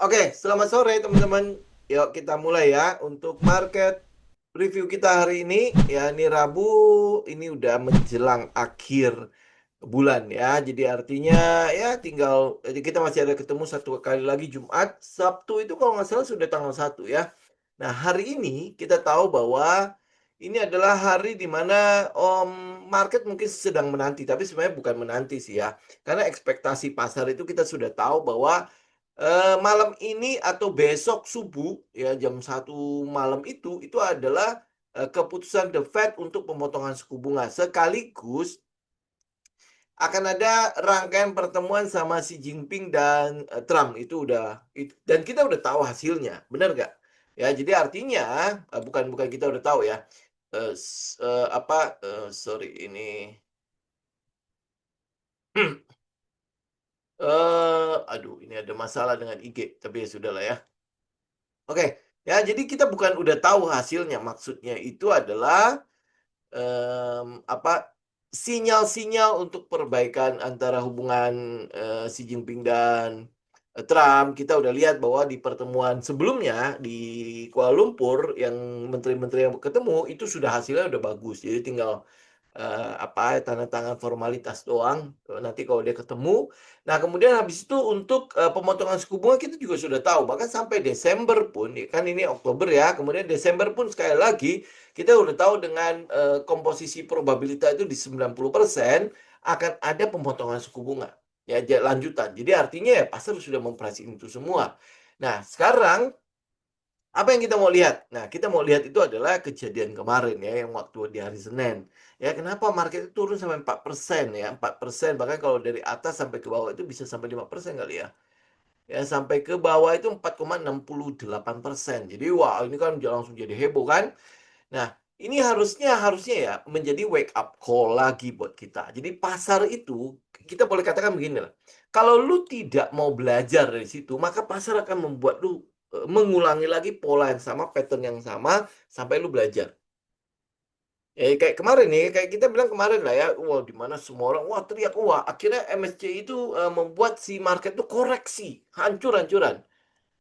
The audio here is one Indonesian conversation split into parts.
Oke, selamat sore teman-teman. Yuk kita mulai ya untuk market review kita hari ini. Ya, ini Rabu, ini udah menjelang akhir bulan ya. Jadi artinya ya tinggal jadi kita masih ada ketemu satu kali lagi Jumat, Sabtu itu kalau nggak salah sudah tanggal 1 ya. Nah, hari ini kita tahu bahwa ini adalah hari di mana market mungkin sedang menanti, tapi sebenarnya bukan menanti sih ya. Karena ekspektasi pasar itu kita sudah tahu bahwa malam ini atau besok subuh ya jam 1 malam itu adalah keputusan The Fed untuk pemotongan suku bunga sekaligus akan ada rangkaian pertemuan sama Xi Jinping dan Trump dan kita udah tahu hasilnya, benar nggak? Ya, jadi artinya bukan kita udah tahu ya. Sorry ini. Aduh, ini ada masalah dengan IG, tapi ya sudahlah ya. Oke, ya jadi kita bukan udah tahu hasilnya, maksudnya itu adalah apa sinyal-sinyal untuk perbaikan antara hubungan Xi Jinping dan Trump. Kita udah lihat bahwa di pertemuan sebelumnya di Kuala Lumpur yang menteri-menteri yang ketemu itu sudah hasilnya udah bagus. Jadi tinggal tanda tangan formalitas doang nanti kalau dia ketemu. Nah, kemudian habis itu untuk pemotongan suku bunga kita juga sudah tahu bahkan sampai Desember pun kan ini Oktober ya, kemudian Desember pun sekali lagi kita udah tahu dengan komposisi probabilitas itu di 90% akan ada pemotongan suku bunga ya lanjutan. Jadi artinya ya pasar sudah memperhatikan itu semua. Nah, sekarang apa yang kita mau lihat? Nah, kita mau lihat itu adalah kejadian kemarin ya, yang waktu di hari Senin. Ya, kenapa market itu turun sampai 4% ya, 4%. Bahkan kalau dari atas sampai ke bawah itu bisa sampai 5% kali ya. Ya, sampai ke bawah itu 4,68%. Jadi, wah ini kan langsung jadi heboh kan. Nah, ini harusnya ya menjadi wake up call lagi buat kita. Jadi pasar itu kita boleh katakan begini lah. Kalau lu tidak mau belajar dari situ, maka pasar akan membuat lu mengulangi lagi pola yang sama, pattern yang sama sampai lu belajar. Ya, kayak kemarin nih, kayak kita bilang kemarin lah ya, wah di mana semua orang wah teriak, wah akhirnya MSCI itu membuat si market itu koreksi, hancur-hancuran.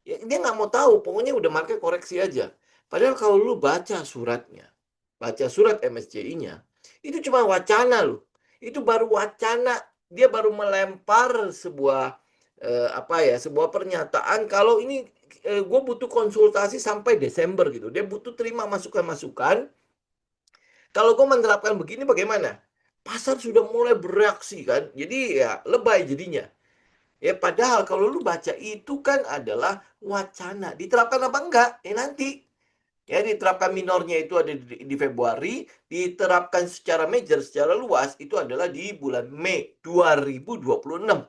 Ya, dia nggak mau tahu, pokoknya udah market koreksi aja. Padahal kalau lu baca suratnya, baca surat MSCI-nya, itu cuma wacana loh. Itu baru wacana, dia baru melempar sebuah sebuah pernyataan kalau ini gue butuh konsultasi sampai Desember gitu. Dia butuh terima masukan-masukan. Kalau gue menerapkan begini bagaimana? Pasar sudah mulai bereaksi kan. Jadi ya lebay jadinya. Ya padahal kalau lu baca itu kan adalah wacana. Diterapkan apa enggak? Nanti. Ya diterapkan minornya itu ada di Februari, diterapkan secara major, secara luas itu adalah di bulan Mei 2026.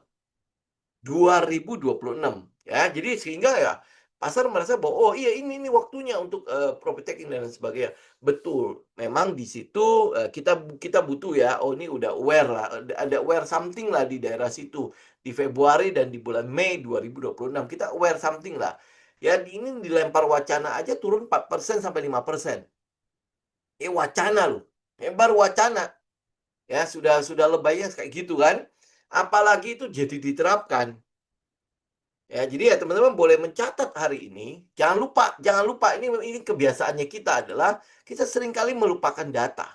2026 ya. Jadi sehingga ya pasar merasa bahwa oh iya ini waktunya untuk profit taking dan lain sebagainya. Betul. Memang di situ kita kita butuh ya. Oh ini udah aware lah, ada aware something lah di daerah situ di Februari dan di bulan Mei 2026. Kita aware something lah. Ya ini dilempar wacana aja turun 4% sampai 5%. Wacana loh. Baru wacana. Ya sudah lebaynya kayak gitu kan. Apalagi itu jadi diterapkan. Ya, jadi ya teman-teman boleh mencatat hari ini. Jangan lupa ini kebiasaannya kita adalah kita seringkali melupakan data.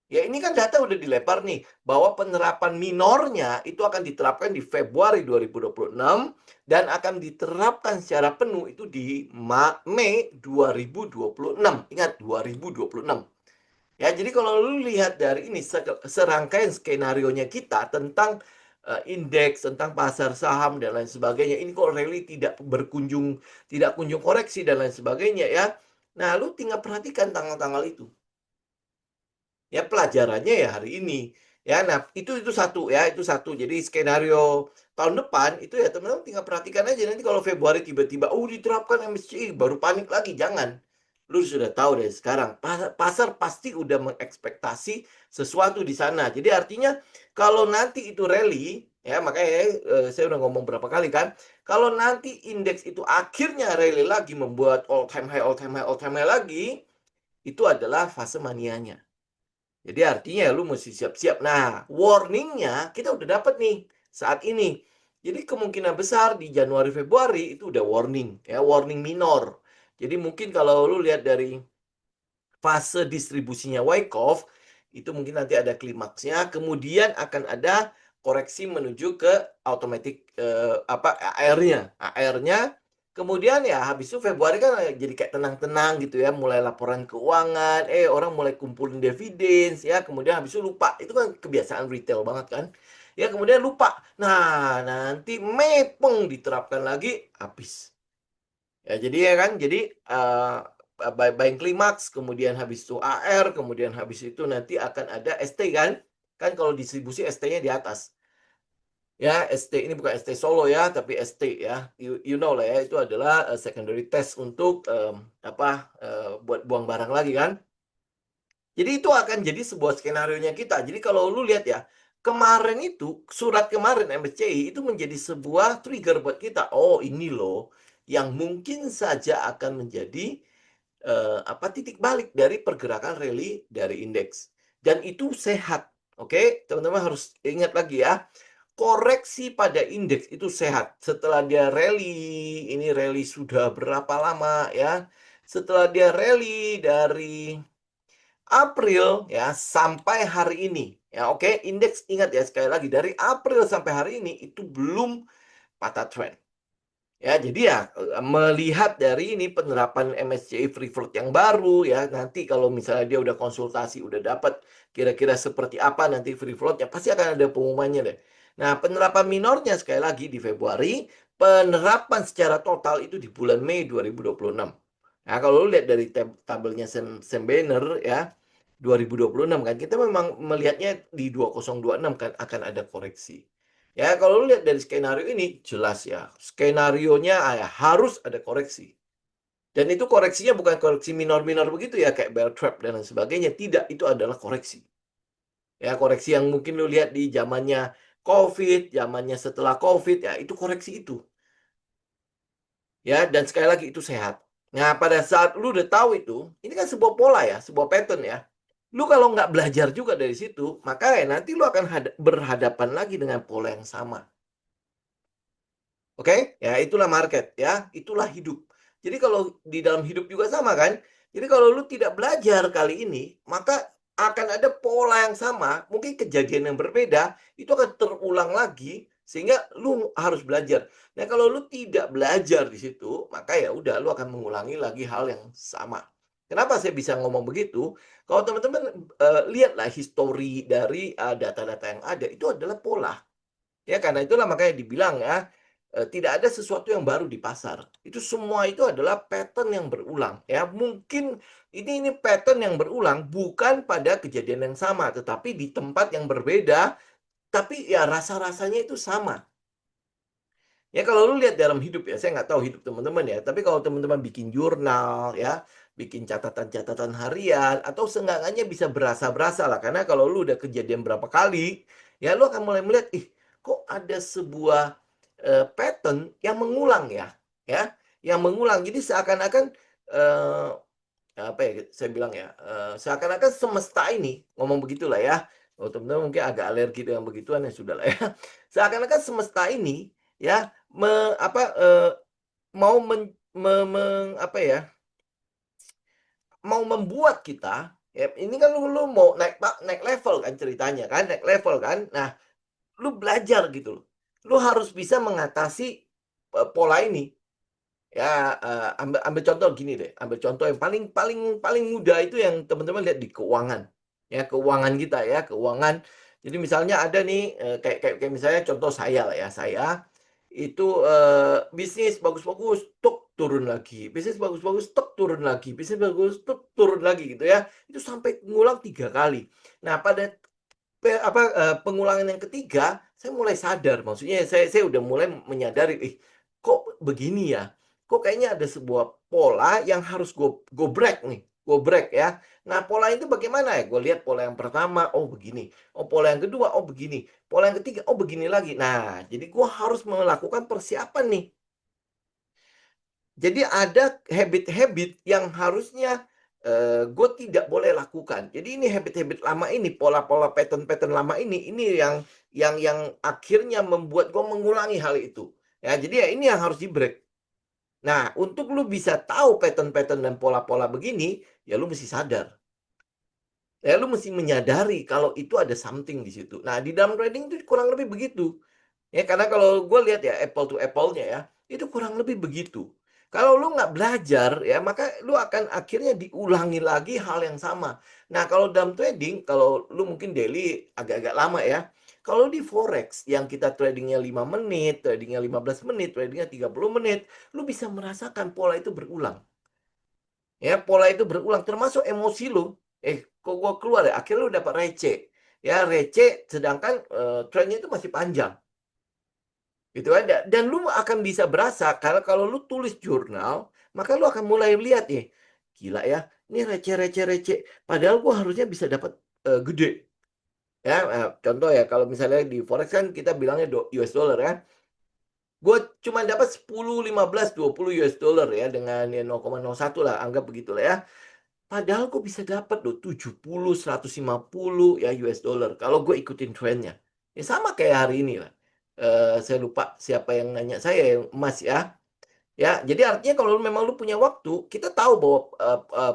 Ya, ini kan data udah dilepar nih bahwa penerapan minornya itu akan diterapkan di Februari 2026 dan akan diterapkan secara penuh itu di Mei 2026. Ingat 2026. Ya, jadi kalau lu lihat dari ini serangkaian skenario-nya kita tentang indeks, tentang pasar saham dan lain sebagainya. Ini kok rally tidak kunjung koreksi dan lain sebagainya ya. Nah, lu tinggal perhatikan tanggal-tanggal itu. Ya, pelajarannya ya hari ini. Ya, nah itu satu ya, itu satu. Jadi skenario tahun depan itu ya teman-teman tinggal perhatikan aja nanti kalau Februari tiba-tiba diterapkan MSCI baru panik lagi, jangan. Lu sudah tahu dari sekarang pasar pasti udah mengekspektasi sesuatu di sana. Jadi artinya kalau nanti itu rally ya makanya saya udah ngomong berapa kali kan, kalau nanti indeks itu akhirnya rally lagi membuat all time high all time high all time high lagi, itu adalah fase manianya. Jadi artinya lu mesti siap-siap. Nah, warningnya kita udah dapat nih saat ini. Jadi kemungkinan besar di Januari Februari itu udah warning ya, warning minor. Jadi mungkin kalau lu lihat dari fase distribusinya Wyckoff, itu mungkin nanti ada klimaksnya, kemudian akan ada koreksi menuju ke automatic AR-nya. AR-nya kemudian ya habis itu Februari kan jadi kayak tenang-tenang gitu ya, mulai laporan keuangan, orang mulai kumpulin dividends ya, kemudian habis itu lupa. Itu kan kebiasaan retail banget kan. Ya kemudian lupa. Nah, nanti mepeng diterapkan lagi habis. Ya, jadi ya kan, jadi buying klimaks, kemudian habis itu AR, kemudian habis itu nanti akan ada ST kan? Kan kalau distribusi ST-nya di atas. Ya, ST ini bukan ST Solo ya, tapi ST ya. You know lah ya, itu adalah secondary test untuk buat buang barang lagi kan? Jadi itu akan jadi sebuah skenario-nya kita. Jadi kalau lu lihat ya, kemarin itu, surat kemarin MSCI itu menjadi sebuah trigger buat kita. Oh, ini loh yang mungkin saja akan menjadi titik balik dari pergerakan rally dari indeks. Dan itu sehat. Oke, teman-teman harus ingat lagi ya. Koreksi pada indeks itu sehat. Setelah dia rally, ini rally sudah berapa lama ya? Setelah dia rally dari April ya sampai hari ini ya, oke, indeks ingat ya, sekali lagi dari April sampai hari ini itu belum patah trend ya. Jadi ya melihat dari ini penerapan MSCI free float yang baru ya, nanti kalau misalnya dia udah konsultasi udah dapat kira-kira seperti apa nanti free floatnya, pasti akan ada pengumumannya deh. Nah, penerapan minornya sekali lagi di Februari, penerapan secara total itu di bulan Mei 2026. Nah, kalau lu lihat dari tabelnya Sam Banner ya, 2026 kan, kita memang melihatnya di 2026 kan akan ada koreksi. Ya, kalau lu lihat dari skenario ini, jelas ya, skenarionya harus ada koreksi. Dan itu koreksinya bukan koreksi minor-minor begitu ya, kayak bear trap dan lain sebagainya. Tidak, itu adalah koreksi. Ya, koreksi yang mungkin lu lihat di zamannya COVID, zamannya setelah COVID, ya itu koreksi itu. Ya, dan sekali lagi itu sehat. Nah, pada saat lu udah tahu itu, ini kan sebuah pola ya, sebuah pattern ya. Lu kalau nggak belajar juga dari situ, maka ya nanti lu akan berhadapan lagi dengan pola yang sama. Oke, ya itulah market ya, itulah hidup. Jadi kalau di dalam hidup juga sama kan. Jadi kalau lu tidak belajar kali ini, maka akan ada pola yang sama, mungkin kejadian yang berbeda, itu akan terulang lagi sehingga lu harus belajar. Nah, kalau lu tidak belajar di situ, maka ya udah lu akan mengulangi lagi hal yang sama. Kenapa saya bisa ngomong begitu? Kalau teman-teman lihatlah histori dari data-data yang ada, itu adalah pola. Ya, karena itulah makanya dibilang ya, tidak ada sesuatu yang baru di pasar. Itu semua itu adalah pattern yang berulang ya. Mungkin ini pattern yang berulang bukan pada kejadian yang sama, tetapi di tempat yang berbeda, tapi ya rasa-rasanya itu sama. Ya kalau lu lihat dalam hidup ya, saya nggak tahu hidup teman-teman ya, tapi kalau teman-teman bikin jurnal ya, bikin catatan-catatan harian, atau seenggaknya bisa berasa-berasa lah, karena kalau lu udah kejadian berapa kali, ya lu akan mulai melihat, kok ada sebuah pattern yang mengulang ya, yang mengulang. Jadi seakan-akan eh, apa ya, saya bilang ya, seakan-akan semesta ini, ngomong begitulah ya, oh teman-teman mungkin agak alergi dengan begituan ya sudah lah ya, seakan-akan semesta ini ya mau mau membuat kita ya, ini kan lu mau naik level kan ceritanya kan, naik level kan. Nah, lu belajar gitu loh. Lu harus bisa mengatasi pola ini. Ya, ambil contoh gini deh, ambil contoh yang paling paling paling mudah itu yang teman-teman lihat di keuangan. Ya, keuangan kita ya, keuangan. Jadi misalnya ada nih kayak misalnya contoh saya lah ya, saya itu bisnis bagus-bagus, tuk turun lagi. Bisnis bagus-bagus, tuk turun lagi. Bisnis bagus, tuk turun lagi gitu ya. Itu sampai ngulang 3 kali. Nah, pada pengulangan yang ketiga, saya mulai sadar, maksudnya saya udah mulai menyadari, kok begini ya? Kok kayaknya ada sebuah pola yang harus go break nih, go break ya. Nah, pola itu bagaimana ya? Gue lihat pola yang pertama, oh begini. Oh, pola yang kedua, oh begini. Pola yang ketiga, oh begini lagi. Nah, jadi gue harus melakukan persiapan nih. Jadi ada habit-habit yang harusnya gue tidak boleh lakukan. Jadi ini habit-habit lama ini, pola-pola pattern-pattern lama ini yang akhirnya membuat gue mengulangi hal itu. Ya, jadi ya ini yang harus di-break. Nah, untuk lu bisa tahu pattern-pattern dan pola-pola begini, ya lu mesti sadar. Ya, lu mesti menyadari kalau itu ada something di situ. Nah, di dalam trading itu kurang lebih begitu. Ya, karena kalau gue lihat ya apple to apple-nya ya, itu kurang lebih begitu. Kalau lu nggak belajar ya, maka lu akan akhirnya diulangi lagi hal yang sama. Nah, kalau dalam trading, kalau lu mungkin daily agak-agak lama ya. Kalau di forex yang kita tradingnya 5 menit, tradingnya 15 menit, tradingnya 30 menit, lu bisa merasakan pola itu berulang. Ya, pola itu berulang termasuk emosi lu. Kok gua keluar ya? Akhirnya lu dapat receh. Ya, receh sedangkan trennya itu masih panjang. Gitu kan? Dan lu akan bisa berasa karena kalau lu tulis jurnal, maka lu akan mulai lihat nih. Gila ya, ini receh receh receh. Padahal gua harusnya bisa dapat gede. Ya, contoh ya kalau misalnya di forex kan kita bilangnya US dollar ya. Gue cuma dapat 10, 15, 20 US dollar ya dengan ya 0,01 lah, anggap begitulah ya. Padahal gue bisa dapat loh 70, 150 ya US dollar kalau gue ikutin trennya. Ya sama kayak hari ini lah. Saya lupa siapa yang nanya saya yang emas ya. Ya, jadi artinya kalau memang lu punya waktu, kita tahu bahwa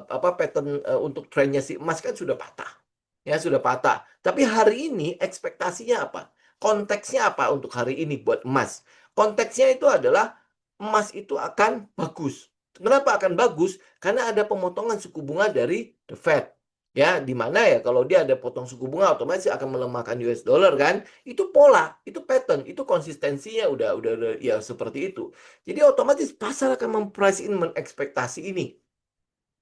apa pattern untuk trennya si emas kan sudah patah. Ya, sudah patah. Tapi hari ini ekspektasinya apa? Konteksnya apa untuk hari ini buat emas? Konteksnya itu adalah emas itu akan bagus. Kenapa akan bagus? Karena ada pemotongan suku bunga dari the Fed. Ya, di mana ya kalau dia ada potong suku bunga otomatis akan melemahkan US dollar kan? Itu pola, itu pattern, itu konsistensinya udah ya seperti itu. Jadi otomatis pasar akan memprice in mengekspektasi ini.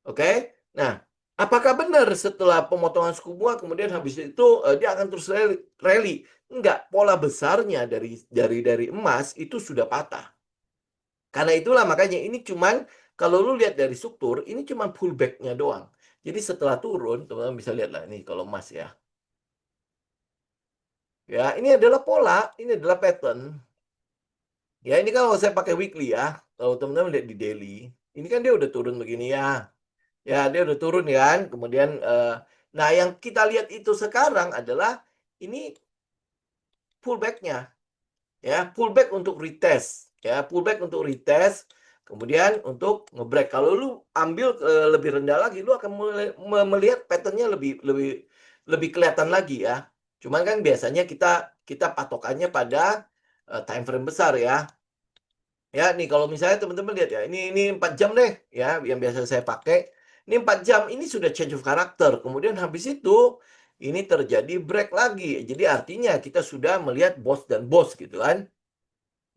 Oke? Nah, apakah benar setelah pemotongan suku bunga kemudian habis itu dia akan terus rally? Enggak, pola besarnya dari emas itu sudah patah. Karena itulah makanya ini cuman kalau lu lihat dari struktur ini cuman pullback-nya doang. Jadi setelah turun, teman-teman bisa lihat lah ini kalau emas ya. Ya, ini adalah pola, ini adalah pattern. Ya, ini kan kalau saya pakai weekly ya. Kalau teman-teman lihat di daily, ini kan dia udah turun begini ya. Ya, dia udah turun kan. Kemudian, nah yang kita lihat itu sekarang adalah ini pullback-nya. Ya, pullback untuk retest. Ya, pullback untuk retest. Kemudian untuk ngebreak. Kalau lu ambil lebih rendah lagi, lu akan mulai melihat pattern-nya lebih lebih lebih kelihatan lagi ya. Cuman kan biasanya kita kita patokannya pada time frame besar ya. Ya, nih kalau misalnya teman-teman lihat ya, ini 4 jam deh ya yang biasa saya pakai. Ini 4 jam ini sudah change of character. Kemudian habis itu ini terjadi break lagi. Jadi artinya kita sudah melihat boss dan boss gitu kan.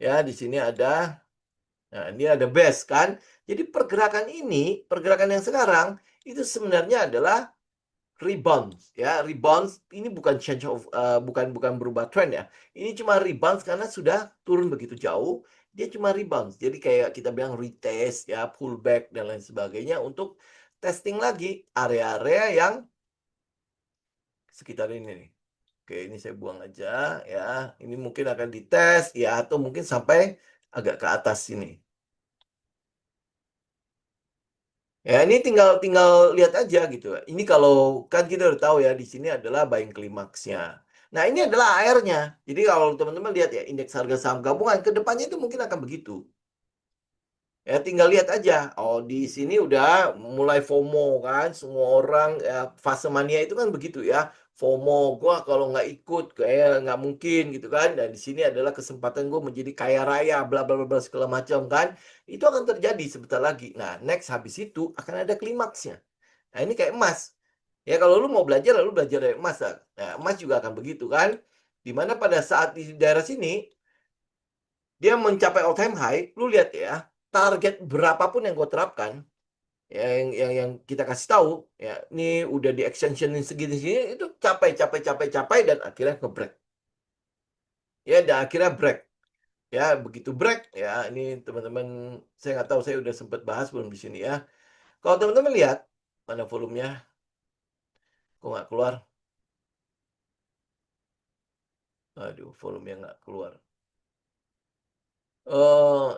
Ya, di sini ada nah ini ada base kan. Jadi pergerakan ini, pergerakan yang sekarang itu sebenarnya adalah rebound ya. Rebound ini bukan change of bukan berubah trend ya. Ini cuma rebound karena sudah turun begitu jauh, dia cuma rebound. Jadi kayak kita bilang retest ya, pullback dan lain sebagainya untuk testing lagi area-area yang sekitar ini nih. Oke, ini saya buang aja ya. Ini mungkin akan dites ya atau mungkin sampai agak ke atas sini. Ya, ini tinggal tinggal lihat aja gitu. Ini kalau kan kita udah tahu ya di sini adalah buying klimaksnya. Nah, ini adalah AR-nya. Jadi kalau teman-teman lihat ya indeks harga saham gabungan ke depannya itu mungkin akan begitu. Ya, tinggal lihat aja. Oh, di sini udah mulai FOMO kan. Semua orang ya, fase mania itu kan begitu ya. FOMO, gua kalau nggak ikut kayak nggak mungkin gitu kan. Dan di sini adalah kesempatan gue menjadi kaya raya, bla bla bla bla, segala macam kan. Itu akan terjadi sebentar lagi. Nah, next habis itu akan ada klimaksnya. Nah, ini kayak emas. Ya, kalau lu mau belajar, lalu belajar dari emas. Nah, emas juga akan begitu kan. Dimana pada saat di daerah sini, dia mencapai all time high, lu lihat ya, target berapapun yang gue terapkan, ya, yang kita kasih tahu, ya, ini udah di extensionin segini-segini, itu capai dan akhirnya nge-break. Ya, dan akhirnya break. Ya, begitu break, ya, ini teman-teman, saya nggak tahu, saya udah sempat bahas belum di sini ya. Kalau teman-teman lihat, mana volumenya, kok nggak keluar? Aduh, volumenya nggak keluar.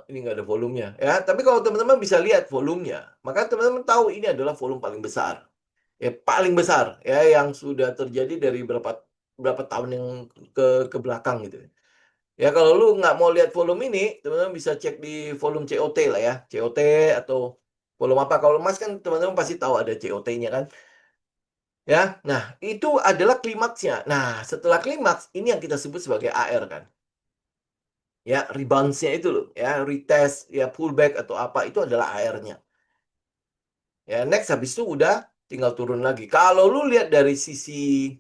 Ini nggak ada volumenya ya. Tapi kalau teman-teman bisa lihat volumenya, maka teman-teman tahu ini adalah volume paling besar. Ya, paling besar ya yang sudah terjadi dari berapa berapa tahun yang ke belakang gitu. Ya kalau lu nggak mau lihat volume ini, teman-teman bisa cek di volume COT lah ya. COT atau volume apa. Kalau emas kan teman-teman pasti tahu ada COT-nya kan. Ya, nah itu adalah klimaksnya. Nah, setelah klimaks, ini yang kita sebut sebagai AR kan. Ya, rebounds-nya itu loh. Ya, retest, ya pullback atau apa, itu adalah AR-nya. Ya, next habis itu udah tinggal turun lagi. Kalau lu lihat dari sisi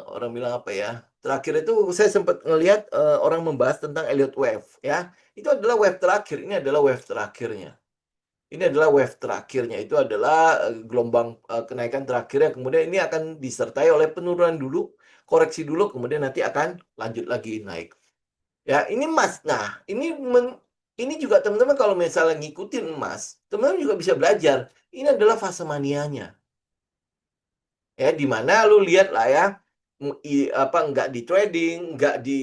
orang bilang apa ya? Terakhir itu saya sempat ngelihat orang membahas tentang Elliott wave ya. Itu adalah wave terakhir. Ini adalah wave terakhirnya. Ini adalah wave terakhirnya. Itu adalah gelombang kenaikan terakhirnya. Kemudian ini akan disertai oleh penurunan dulu, koreksi dulu, kemudian nanti akan lanjut lagi naik. Ya, ini emas. Nah, ini juga teman-teman kalau misalnya ngikutin emas, teman-teman juga bisa belajar. Ini adalah fase manianya. Ya, di mana lu lihat lah ya, apa nggak di trading, nggak di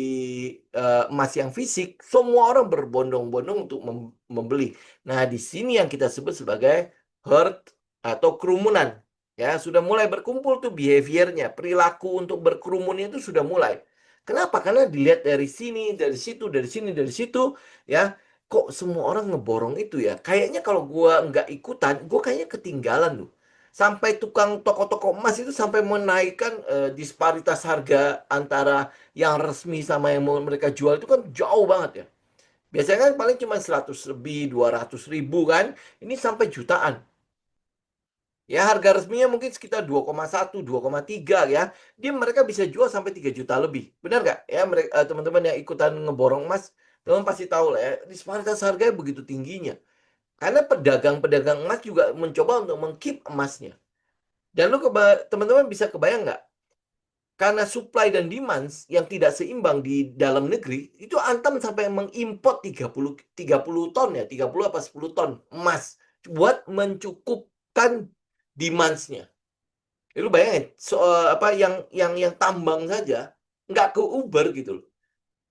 emas yang fisik, semua orang berbondong-bondong untuk membeli. Nah, di sini yang kita sebut sebagai herd atau kerumunan. Ya, sudah mulai berkumpul tuh behaviornya, perilaku untuk berkerumun itu sudah mulai. Kenapa? Karena dilihat dari sini, dari situ, dari sini, dari situ, ya. Kok semua orang ngeborong itu ya? Kayaknya kalau gua nggak ikutan, gua kayaknya ketinggalan loh. Sampai tukang toko-toko emas itu sampai menaikkan disparitas harga antara yang resmi sama yang mau mereka jual itu kan jauh banget ya. Biasanya kan paling cuma 100 lebih, 200 ribu kan. Ini sampai jutaan. Ya harga resminya mungkin sekitar 2,1, 2,3 ya. Dia mereka bisa jual sampai 3 juta lebih. Benar nggak? Ya mereka teman-teman yang ikutan ngeborong emas, teman pasti tahu lah ya. Disparitas harganya begitu tingginya. Karena pedagang-pedagang emas juga mencoba untuk mengkeep emasnya. Dan lu teman-teman bisa kebayang nggak? Karena supply dan demand yang tidak seimbang di dalam negeri, itu Antam sampai mengimport 30 ton ya, 30 apa 10 ton emas buat mencukupkan demand-nya. Lu bayangin, apa yang tambang saja nggak ke Uber gitu loh.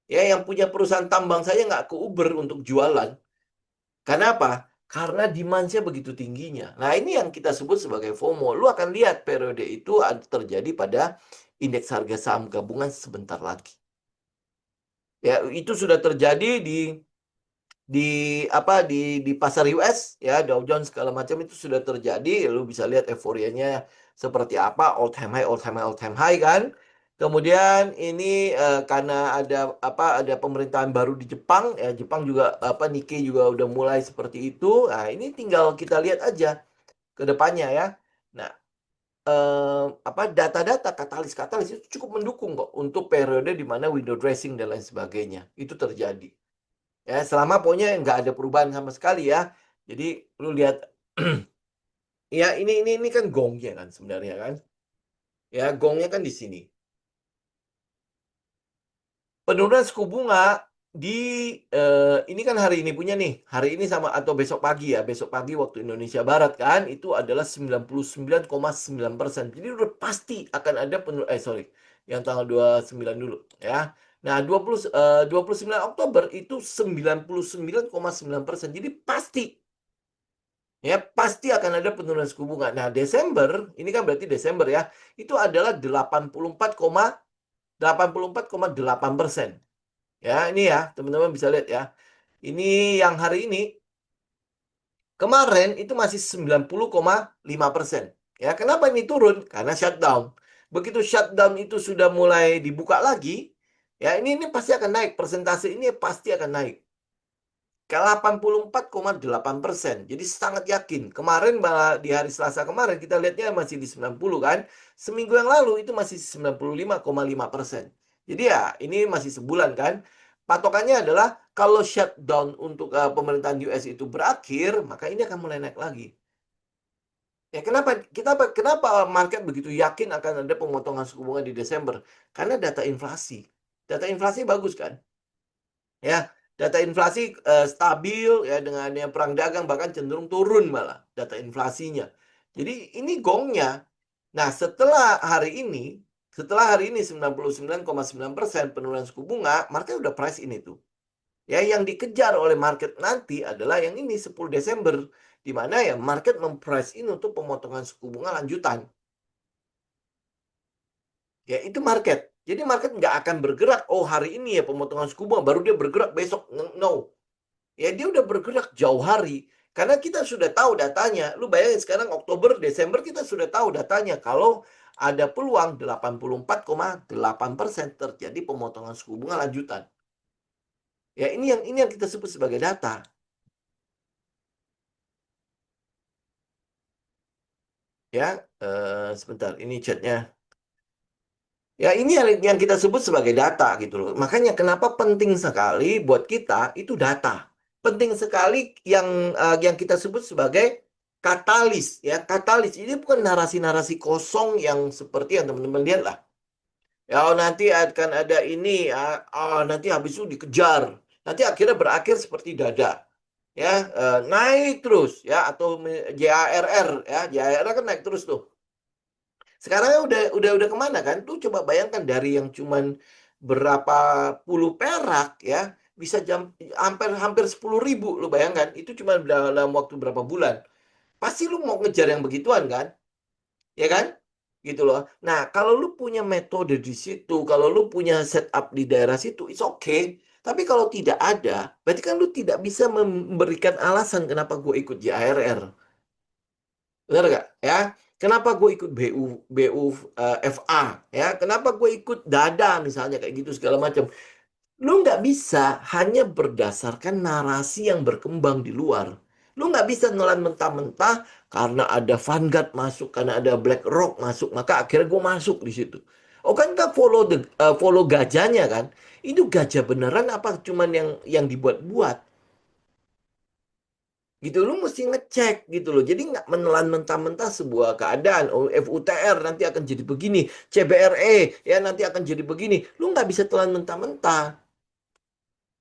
Ya, yang punya perusahaan tambang saja nggak ke Uber untuk jualan. Karena apa? Karena demand-nya begitu tingginya. Nah, ini yang kita sebut sebagai FOMO. Lu akan lihat periode itu terjadi pada indeks harga saham gabungan sebentar lagi. Ya, itu sudah terjadi di apa di pasar US ya, Dow Jones segala macam itu sudah terjadi. Lu bisa lihat euforianya seperti apa, all time high, all time high, all time high kan. Kemudian ini karena ada pemerintahan baru di Jepang ya, Jepang juga Nikkei juga udah mulai seperti itu. Nah, ini tinggal kita lihat aja ke depannya ya. Nah, data-data katalis-katalis itu cukup mendukung kok untuk periode di mana window dressing dan lain sebagainya. Itu terjadi. Ya, selama pokoknya nggak ada perubahan sama sekali ya. Jadi lu lihat ya ini kan gongnya kan sebenarnya kan. Ya, gongnya kan di sini. Penurunan suku bunga di ini kan hari ini punya nih. Hari ini sama atau besok pagi ya. Besok pagi waktu Indonesia Barat kan itu adalah 99,9%. Jadi udah pasti akan ada sorry. Yang tanggal 29 dulu ya. Nah, 29 Oktober itu 99,9%. Jadi pasti ya pasti akan ada penurunan suku bunga. Nah, Desember, ini kan berarti Desember ya, itu adalah 84,8%. Ya, ini ya, teman-teman bisa lihat ya. Ini yang hari ini, kemarin itu masih 90,5%. Ya, kenapa ini turun? Karena shutdown. Begitu shutdown itu sudah mulai dibuka lagi, ya ini pasti akan naik. Persentase ini pasti akan naik ke 84,8%. Jadi sangat yakin. Kemarin malah di hari Selasa kemarin kita lihatnya masih di 90 kan. Seminggu yang lalu itu masih 95,5%. Jadi ya ini masih sebulan kan. Patokannya adalah kalau shutdown untuk pemerintahan US itu berakhir, maka ini akan mulai naik lagi. Ya kenapa market begitu yakin akan ada pemotongan suku bunga di Desember? Karena data inflasi. Data inflasi bagus kan? Ya, data inflasi stabil ya dengan yang perang dagang bahkan cenderung turun malah data inflasinya. Jadi ini gongnya. Nah, setelah hari ini 99,9% penurunan suku bunga, market udah price ini tuh. Ya, yang dikejar oleh market nanti adalah yang ini 10 Desember, di mana ya market memprice in untuk pemotongan suku bunga lanjutan. Ya, itu market. Jadi market nggak akan bergerak, oh hari ini ya pemotongan suku bunga, baru dia bergerak besok. No. Ya, dia udah bergerak jauh hari. Karena kita sudah tahu datanya. Lu bayangin sekarang Oktober, Desember kita sudah tahu datanya. Kalau ada peluang 84,8% terjadi pemotongan suku bunga lanjutan. Ya, ini yang kita sebut sebagai data. Ya, sebentar, ini chatnya. Ya, ini yang kita sebut sebagai data gitu loh. Makanya kenapa penting sekali buat kita itu data. Penting sekali yang kita sebut sebagai katalis ya. Katalis ini bukan narasi-narasi kosong yang seperti yang teman-teman lihat lah. Ya, oh, nanti akan ada ini, nanti habis itu dikejar. Nanti akhirnya berakhir seperti dada. Ya, naik terus ya, atau JARR ya. JARR kan naik terus tuh. Sekarang udah kemana kan? Tuh coba bayangkan dari yang cuman berapa puluh perak ya, bisa hampir hampir 10.000. Lu bayangkan, itu cuma dalam waktu berapa bulan. Pasti lu mau ngejar yang begituan kan? Ya kan? Gitu loh. Nah, kalau lu punya metode di situ, kalau lu punya setup di daerah situ, it's okay. Tapi kalau tidak ada, berarti kan lu tidak bisa memberikan alasan kenapa gue ikut JARR. Benar nggak? Ya, kenapa gue ikut FA? Ya, kenapa gue ikut Dada misalnya kayak gitu segala macam? Lu nggak bisa hanya berdasarkan narasi yang berkembang di luar. Lu nggak bisa nelan mentah-mentah karena ada Vanguard masuk, karena ada BlackRock masuk, maka akhirnya gue masuk di situ. Oh kan nggak follow gajahnya kan? Itu gajah beneran apa cuman yang dibuat-buat? Gitu lu mesti ngecek gitu loh, jadi nggak menelan mentah-mentah sebuah keadaan. Oh, FUTR nanti akan jadi begini, CBRE ya nanti akan jadi begini, lu nggak bisa telan mentah-mentah.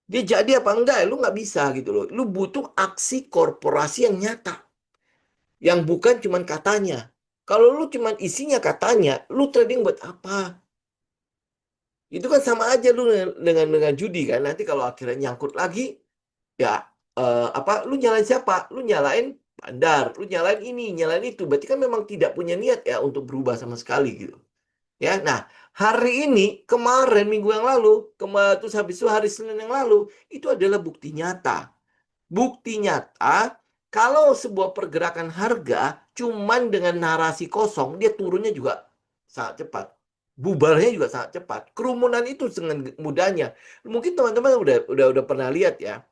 Dia jadi apa enggak ya lu nggak bisa gitu loh. Lu butuh aksi korporasi yang nyata, yang bukan cuman katanya. Kalau lu cuman isinya katanya, lu trading buat apa? Itu kan sama aja lu dengan judi kan. Nanti kalau akhirnya nyangkut lagi, ya apa lu nyalain siapa? Lu nyalain bandar, lu nyalain ini, nyalain itu. Berarti kan memang tidak punya niat ya untuk berubah sama sekali gitu. Ya, nah hari ini, kemarin minggu yang lalu, terus habis itu hari Senin yang lalu, itu adalah bukti nyata. Bukti nyata kalau sebuah pergerakan harga cuman dengan narasi kosong, dia turunnya juga sangat cepat. Bubarnya juga sangat cepat. Kerumunan itu dengan mudahnya. Mungkin teman-teman udah pernah lihat ya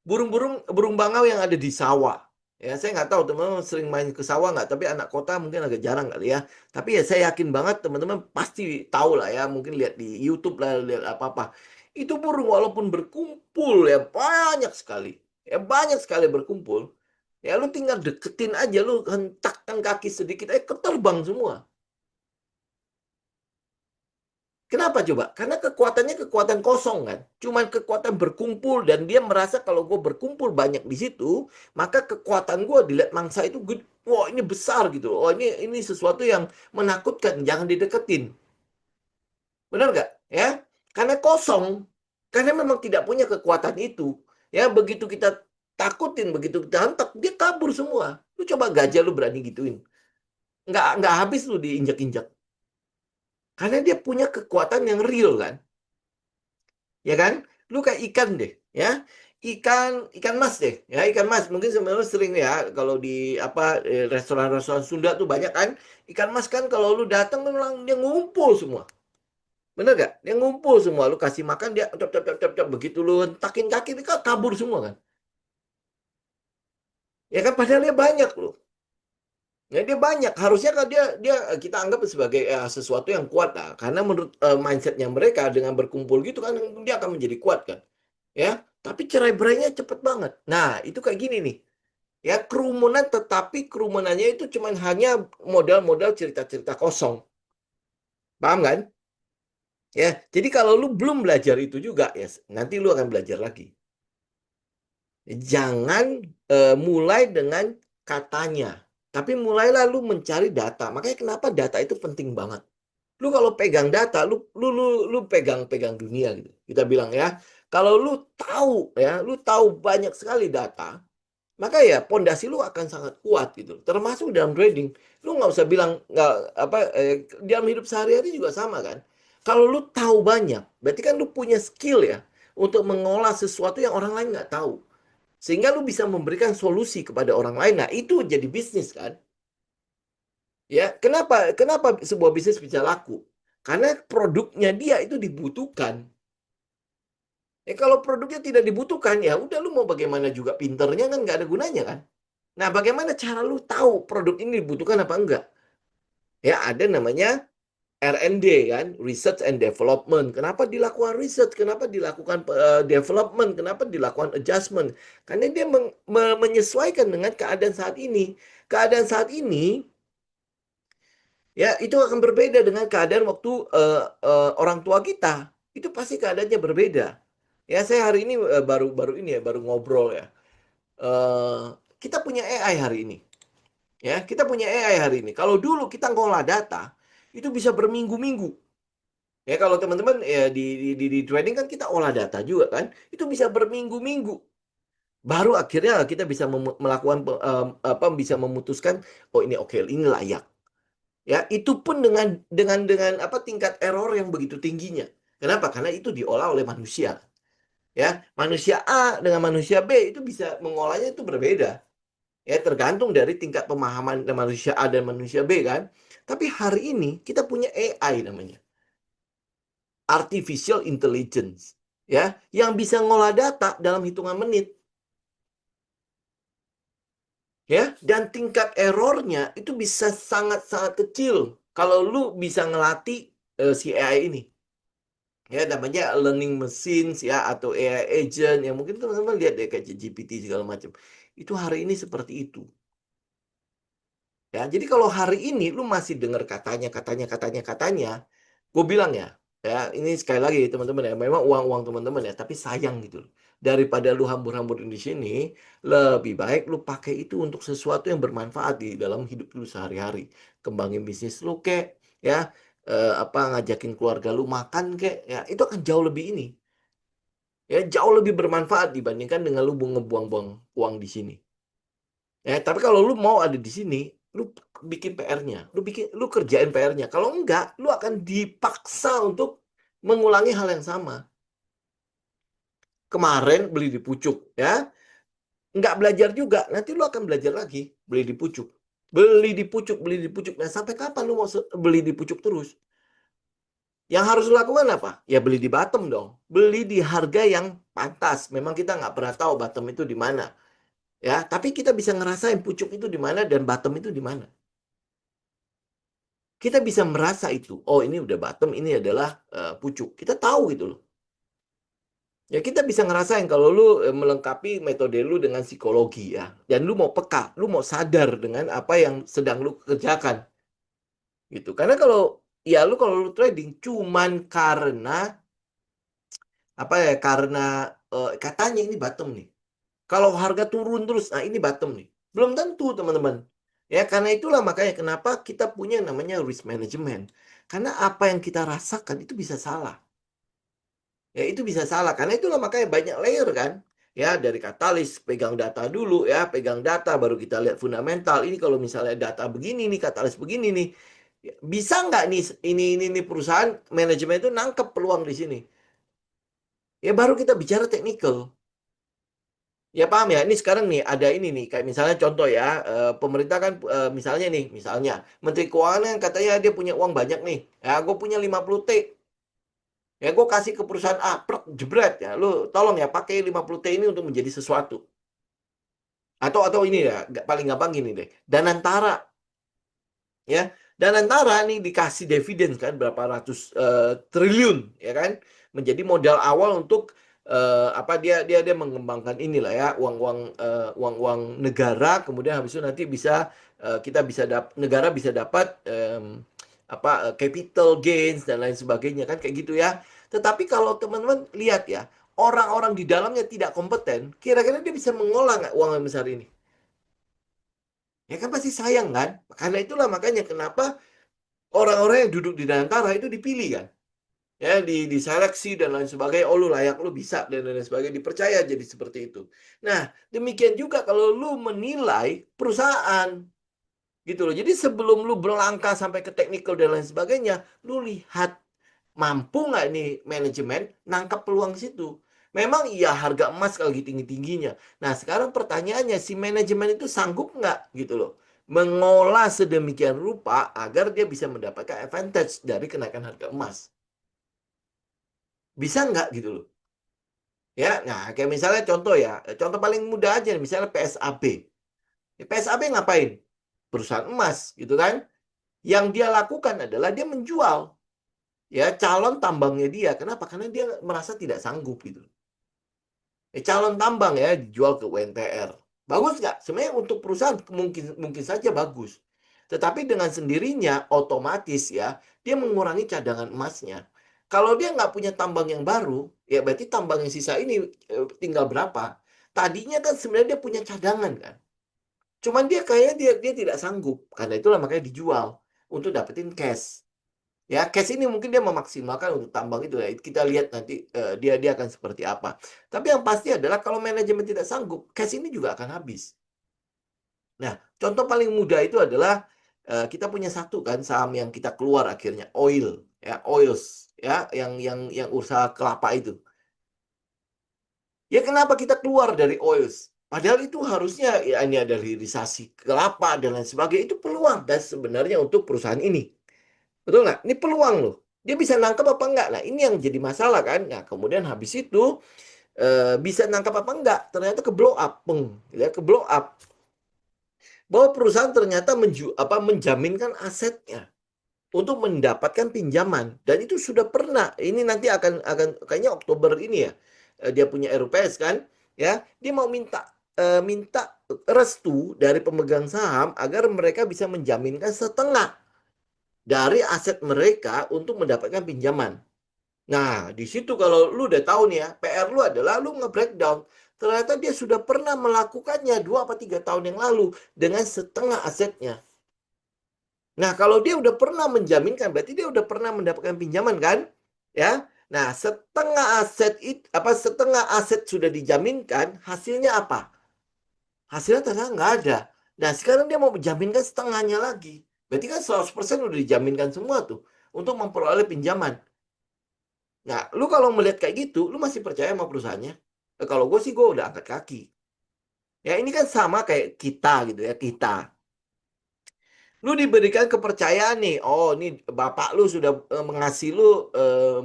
burung bangau yang ada di sawah. Ya, saya nggak tahu teman-teman sering main ke sawah nggak, tapi anak kota mungkin agak jarang kali ya. Tapi ya saya yakin banget teman-teman pasti tahu lah ya, mungkin lihat di YouTube lah, lihat apa-apa. Itu burung walaupun berkumpul ya banyak sekali. Ya banyak sekali berkumpul. Ya lu tinggal deketin aja, lu hentakkan kaki sedikit, keterbang semua. Kenapa coba? Karena kekuatannya kekuatan kosong kan. Cuman kekuatan berkumpul dan dia merasa kalau gue berkumpul banyak di situ, maka kekuatan gue dilihat mangsa itu, wah ini besar gitu. Oh ini sesuatu yang menakutkan, jangan dideketin. Benar nggak? Ya, karena kosong. Karena memang tidak punya kekuatan itu. Ya, begitu kita takutin, begitu kita hentak, dia kabur semua. Lu coba gajah lu berani gituin. Nggak habis lu diinjak-injak. Karena dia punya kekuatan yang real kan. Ya kan? Lu kayak ikan deh, ya. Ikan mas deh, ya ikan mas. Mungkin sebenarnya sering ya kalau di apa restoran-restoran Sunda tuh banyak kan ikan mas kan kalau lu datang tuh dia ngumpul semua. Bener gak? Dia ngumpul semua. Lu kasih makan dia cap cap cap cap cap. Begitu lu hentakin kaki dia kabur semua kan. Ya kan padahal dia banyak loh. Ya dia banyak. Harusnya kan dia kita anggap sebagai sesuatu yang kuat lah. Karena menurut mindsetnya mereka dengan berkumpul gitu kan dia akan menjadi kuat kan. Ya, tapi cerai-berainya cepet banget. Nah, itu kayak gini nih. Ya, kerumunan tetapi kerumunannya itu cuman hanya modal-modal cerita-cerita kosong. Paham kan? Ya, jadi kalau lu belum belajar itu juga ya, nanti lu akan belajar lagi. Jangan mulai dengan katanya, tapi mulailah lu mencari data. Makanya kenapa data itu penting banget. Lu kalau pegang data, lu pegang dunia gitu. Kita bilang ya, Kalau lu tahu ya, lu tahu banyak sekali data, maka ya pondasi lu akan sangat kuat gitu. Termasuk dalam trading. Lu nggak usah bilang nggak apa dalam hidup sehari-hari juga sama kan. Kalau lu tahu banyak, berarti kan lu punya skill ya untuk mengolah sesuatu yang orang lain nggak tahu. Sehingga lu bisa memberikan solusi kepada orang lain. Nah, itu jadi bisnis kan. Ya, kenapa kenapa sebuah bisnis bisa laku? Karena produknya dia itu dibutuhkan. Kalau produknya tidak dibutuhkan, ya udah lu mau bagaimana juga pinternya kan nggak ada gunanya kan. Nah, bagaimana cara lu tahu produk ini dibutuhkan apa enggak? Ya, ada namanya R&D kan, Research and Development. Kenapa dilakukan research? Kenapa dilakukan development? Kenapa dilakukan adjustment? Karena dia menyesuaikan dengan keadaan saat ini. Keadaan saat ini ya itu akan berbeda dengan keadaan waktu orang tua kita. Itu pasti keadaannya berbeda. Ya, saya hari ini baru ini ya, baru ngobrol ya. Eh, kita punya AI hari ini. Ya, kita punya AI hari ini. Kalau dulu kita ngolah data, itu bisa berminggu-minggu. Ya, kalau teman-teman ya di trading kan kita olah data juga kan, itu bisa berminggu-minggu. Baru akhirnya kita bisa melakukan apa bisa memutuskan, oh ini oke, ini layak. Ya, itu pun dengan apa tingkat error yang begitu tingginya. Kenapa? Karena itu diolah oleh manusia. Ya, manusia A dengan manusia B itu bisa mengolahnya itu berbeda. Ya, tergantung dari tingkat pemahaman manusia A dan manusia B kan. Tapi hari ini kita punya AI namanya, artificial intelligence, ya, yang bisa ngolah data dalam hitungan menit, ya, dan tingkat errornya itu bisa sangat-sangat kecil kalau lu bisa ngelatih si AI ini. Ya, namanya learning machines ya atau AI agent yang mungkin teman-teman lihat deh kayak GPT segala macam. Itu hari ini seperti itu. Ya, jadi kalau hari ini lu masih dengar katanya, gue bilang ya, ini sekali lagi teman-teman ya, memang uang-uang teman-teman ya, tapi sayang gitu loh. Daripada lu hambur-hamburin di sini, lebih baik lu pakai itu untuk sesuatu yang bermanfaat di dalam hidup lu sehari-hari. Kembangin bisnis lu kek, ya, apa ngajakin keluarga lu makan kek, ya, itu akan jauh lebih ini. Ya, jauh lebih bermanfaat dibandingkan dengan lu ngebuang-buang uang di sini. Ya, tapi kalau lu mau ada di sini, lu bikin PR-nya, lu kerjain PR-nya. Kalau enggak, lu akan dipaksa untuk mengulangi hal yang sama. Kemarin beli di pucuk, ya, nggak belajar juga, nanti lu akan belajar lagi beli di pucuk. Beli di pucuk, beli di pucuk. Nah, sampai kapan lu mau beli di pucuk terus? Yang harus lu lakukan apa? Ya beli di bottom dong. Beli di harga yang pantas. Memang kita nggak pernah tahu bottom itu di mana. Ya, tapi kita bisa ngerasain pucuk itu di mana dan bottom itu di mana. Kita bisa merasa itu. Oh, ini udah bottom, ini adalah pucuk. Kita tahu gitu loh. Ya, kita bisa ngerasain kalau lu melengkapi metode lu dengan psikologi ya. Dan lu mau peka, lu mau sadar dengan apa yang sedang lu kerjakan gitu. Karena kalau lu trading cuman karena apa ya? Karena katanya ini bottom nih. Kalau harga turun terus, nah ini bottom nih. Belum tentu, teman-teman. Ya, karena itulah makanya kenapa kita punya yang namanya risk management. Karena apa yang kita rasakan itu bisa salah. Ya, itu bisa salah. Karena itulah makanya banyak layer kan. Ya, dari katalis, pegang data dulu ya, pegang data baru kita lihat fundamental. Ini kalau misalnya data begini nih, katalis begini nih. Ya, bisa nggak nih ini perusahaan manajemen itu nangkep peluang di sini. Ya, baru kita bicara teknikal. Ya paham ya, ini sekarang nih ada ini nih, kayak misalnya contoh ya, pemerintah kan misalnya nih, misalnya Menteri Keuangan yang katanya dia punya uang banyak nih, ya gue punya 50 T, ya gue kasih ke perusahaan A, prek, jebret ya, lu tolong ya pakai 50 T ini untuk menjadi sesuatu. Atau ini ya, paling gampang gini deh, Danantara ya, Danantara nih dikasih dividen kan berapa ratus triliun ya kan, menjadi modal awal untuk apa dia mengembangkan inilah ya uang-uang negara, kemudian habis itu nanti bisa kita bisa negara bisa dapat apa capital gains dan lain sebagainya kan kayak gitu ya. Tetapi kalau teman-teman lihat ya, orang-orang di dalamnya tidak kompeten, kira-kira dia bisa mengolah nggak uang yang besar ini? Ya kan pasti sayang kan? Karena itulah makanya kenapa orang-orang yang duduk di Danantara itu dipilih kan? Ya, diseleksi dan lain sebagainya. Oh, lu layak, lu bisa dan lain sebagainya, dipercaya jadi seperti itu. Nah, demikian juga kalau lu menilai perusahaan gitu loh. Jadi sebelum lu berlangkah sampai ke teknikal dan lain sebagainya, lu lihat mampu nggak nih manajemen nangkap peluang situ. Memang iya harga emas lagi tinggi-tingginya. Nah, sekarang pertanyaannya si manajemen itu sanggup nggak gitu loh mengolah sedemikian rupa agar dia bisa mendapatkan advantage dari kenaikan harga emas. Bisa nggak gitu loh. Ya, nah kayak misalnya contoh ya, contoh paling mudah aja misalnya PSAB. Ya, PSAB ngapain? Perusahaan emas gitu kan. Yang dia lakukan adalah dia menjual ya calon tambangnya dia. Kenapa? Karena dia merasa tidak sanggup gitu. Calon tambang ya dijual ke UNTR. Bagus nggak? Sebenarnya untuk perusahaan mungkin mungkin saja bagus. Tetapi dengan sendirinya otomatis ya dia mengurangi cadangan emasnya. Kalau dia nggak punya tambang yang baru, ya berarti tambang yang sisa ini tinggal berapa? Tadinya kan sebenarnya dia punya cadangan kan. Cuman dia kayaknya dia tidak sanggup. Karena itulah makanya dijual untuk dapetin cash. Ya, cash ini mungkin dia memaksimalkan untuk tambang itu ya. Kita lihat nanti dia akan seperti apa. Tapi yang pasti adalah kalau manajemen tidak sanggup, cash ini juga akan habis. Nah, contoh paling mudah itu adalah kita punya satu kan saham yang kita keluar akhirnya oil ya, oils ya, yang usaha kelapa itu. Ya kenapa kita keluar dari oils? Padahal itu harusnya ya ini ada hilirisasi kelapa dan lain sebagainya itu peluang dan sebenarnya untuk perusahaan ini. Betul nggak? Ini peluang loh. Dia bisa nangkap apa enggak? Nah, ini yang jadi masalah kan. Nah, kemudian habis itu bisa nangkap apa enggak? Ternyata ke blow up, peng, ya, ke blow up. Bahwa perusahaan ternyata menjaminkan asetnya untuk mendapatkan pinjaman dan itu sudah pernah. Ini nanti akan kayaknya Oktober ini ya. Dia punya RUPS kan, ya. Dia mau minta restu dari pemegang saham agar mereka bisa menjaminkan setengah dari aset mereka untuk mendapatkan pinjaman. Nah, di situ kalau lu udah tahu nih ya, PR lu adalah lu nge-breakdown. Ternyata dia sudah pernah melakukannya 2 atau 3 tahun yang lalu dengan setengah asetnya. Nah, kalau dia udah pernah menjaminkan, berarti dia udah pernah mendapatkan pinjaman kan? Ya. Nah, setengah aset sudah dijaminkan, hasilnya apa? Hasilnya ternyata nggak ada. Nah, sekarang dia mau menjaminkan setengahnya lagi. Berarti kan 100% udah dijaminkan semua tuh untuk memperoleh pinjaman. Nah, lu kalau melihat kayak gitu, lu masih percaya sama perusahaannya? Kalau gue sih gue udah angkat kaki. Ya ini kan sama kayak kita gitu ya, kita. Lu diberikan kepercayaan nih, oh ini bapak lu sudah mengasih lu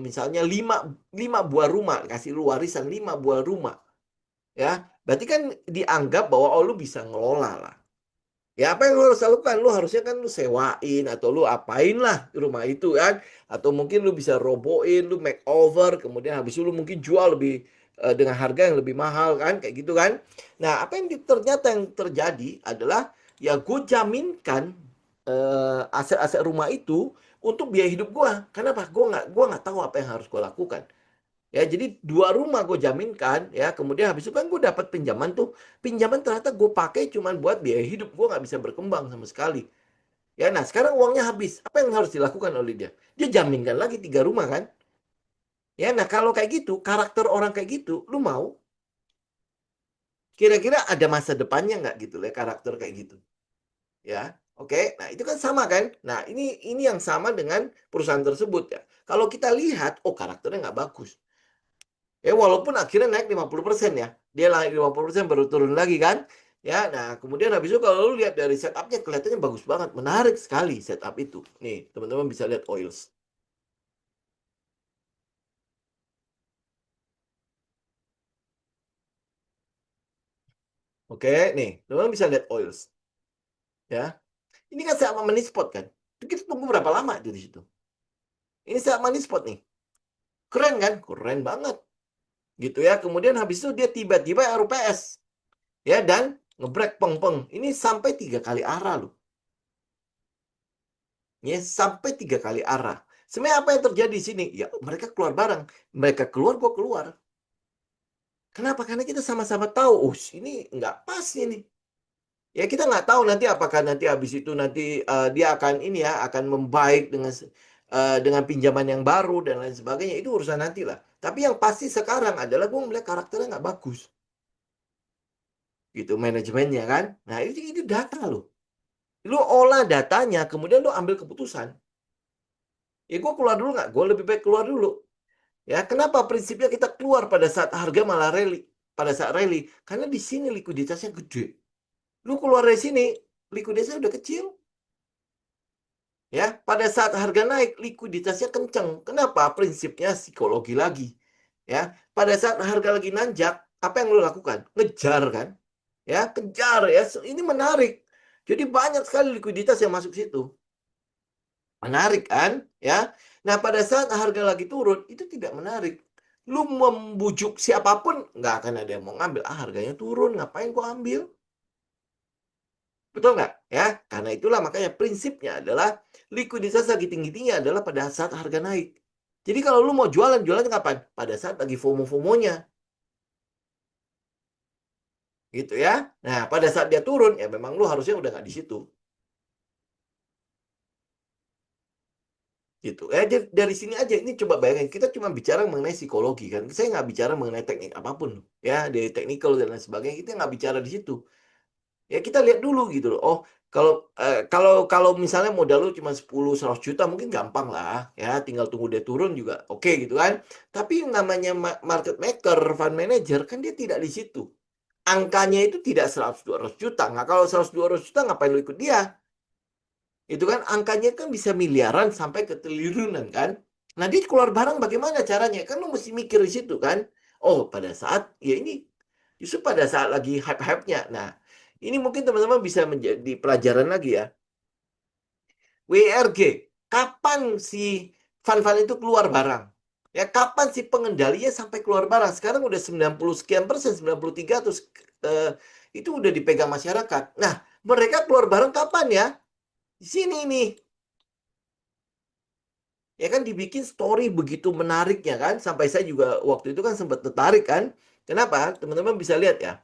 misalnya 5 buah rumah, kasih lu warisan 5 buah rumah. Ya, berarti kan dianggap bahwa oh lu bisa ngelola lah. Ya apa yang lu harus lakukan? Lu harusnya kan lu sewain atau lu apain lah di rumah itu kan. Atau mungkin lu bisa roboin, lu makeover, kemudian habis itu lu mungkin jual lebih dengan harga yang lebih mahal kan, kayak gitu kan. Nah, apa yang ternyata yang terjadi adalah ya gue jaminkan aset-aset rumah itu untuk biaya hidup gue. Kenapa? Gue nggak tahu apa yang harus gue lakukan. Ya, jadi 2 rumah gue jaminkan, ya. Kemudian habis itu kan gue dapat pinjaman tuh. Pinjaman ternyata gue pakai cuman buat biaya hidup. Gue nggak bisa berkembang sama sekali. Ya, nah sekarang uangnya habis. Apa yang harus dilakukan oleh dia? Dia jaminkan lagi 3 rumah kan? Ya, nah kalau kayak gitu, karakter orang kayak gitu, lu mau? Kira-kira ada masa depannya nggak gitu ya karakter kayak gitu? Ya, oke. Nah itu kan sama kan? Nah ini yang sama dengan perusahaan tersebut ya. Kalau kita lihat, oh karakternya nggak bagus. Ya walaupun akhirnya naik 50% ya. Dia naik 50% baru turun lagi kan. Ya, nah kemudian habis itu kalau lu lihat dari setupnya kelihatannya bagus banget. Menarik sekali setup itu. Nih, teman-teman bisa lihat oils. Oke, nih, teman-teman bisa lihat oils. Ya, ini kan sama money spot kan. Itu kita tunggu berapa lama di situ. Ini sama money spot nih. Keren kan? Keren banget. Gitu ya. Kemudian habis itu dia tiba-tiba RUPS. Ya, dan ngebrek peng-peng. Ini sampai 3 kali arah loh. Ya, sampai 3 kali arah. Sebenarnya apa yang terjadi di sini? Ya, mereka keluar bareng. Mereka keluar, gua keluar. Kenapa? Karena kita sama-sama tahu, oh, ini nggak pas ini. Ya, kita nggak tahu nanti apakah nanti habis itu nanti dia akan ini ya, akan membaik dengan dengan pinjaman yang baru dan lain sebagainya, itu urusan nanti lah. Tapi yang pasti sekarang adalah gue melihat karakternya nggak bagus. Gitu, manajemennya kan. Nah, itu data loh. Lu olah datanya, kemudian lu ambil keputusan. Ya gue keluar dulu nggak? Gue lebih baik keluar dulu. Ya, kenapa prinsipnya kita keluar pada saat harga malah rally? Pada saat rally. Karena di sini likuiditasnya gede. Lu keluar dari sini, likuiditasnya udah kecil. Ya, pada saat harga naik, likuiditasnya kenceng. Kenapa? Prinsipnya psikologi lagi. Ya, pada saat harga lagi nanjak, apa yang lu lakukan? Ngejar kan? Ya, kejar ya. Ini menarik. Jadi banyak sekali likuiditas yang masuk situ. Menarik kan? Ya. Nah, pada saat harga lagi turun, itu tidak menarik. Lu membujuk siapapun, nggak akan ada yang mau ngambil. Ah, harganya turun, ngapain gua ambil? Betul nggak? Ya, karena itulah makanya prinsipnya adalah likuiditas lagi tinggi-tinggi adalah pada saat harga naik. Jadi kalau lu mau jualan, jualan kapan? Pada saat lagi FOMO-FOMOnya. Gitu ya. Nah, pada saat dia turun, ya memang lu harusnya udah nggak di situ. Gitu. Dari sini aja, ini coba bayangin, kita cuma bicara mengenai psikologi kan. Saya nggak bicara mengenai teknik apapun. Ya, dari technical dan lain sebagainya, kita nggak bicara di situ. Ya kita lihat dulu gitu loh. Oh, kalau misalnya modal lu cuma 10-100 juta mungkin gampang lah ya, tinggal tunggu dia turun juga oke gitu kan. Tapi yang namanya market maker, fund manager kan dia tidak di situ. Angkanya itu tidak 100-200 juta. Nggak, kalau 100-200 juta ngapain lu ikut dia? Itu kan angkanya kan bisa miliaran sampai ke triliunan kan. Nah, dia keluar barang bagaimana caranya? Kan lu mesti mikir di situ kan. Oh, pada saat ya ini justru pada saat lagi hype-hype-nya. Nah, ini mungkin teman-teman bisa menjadi pelajaran lagi ya. WRG, kapan si fund-fund itu keluar barang? Ya, kapan si pengendalinya sampai keluar barang? Sekarang udah 90 sekian persen, 93 atau eh, itu udah dipegang masyarakat. Nah, mereka keluar barang kapan ya? Di sini nih. Ya kan dibikin story begitu menariknya kan. Sampai saya juga waktu itu kan sempat tertarik kan. Kenapa? Teman-teman bisa lihat ya.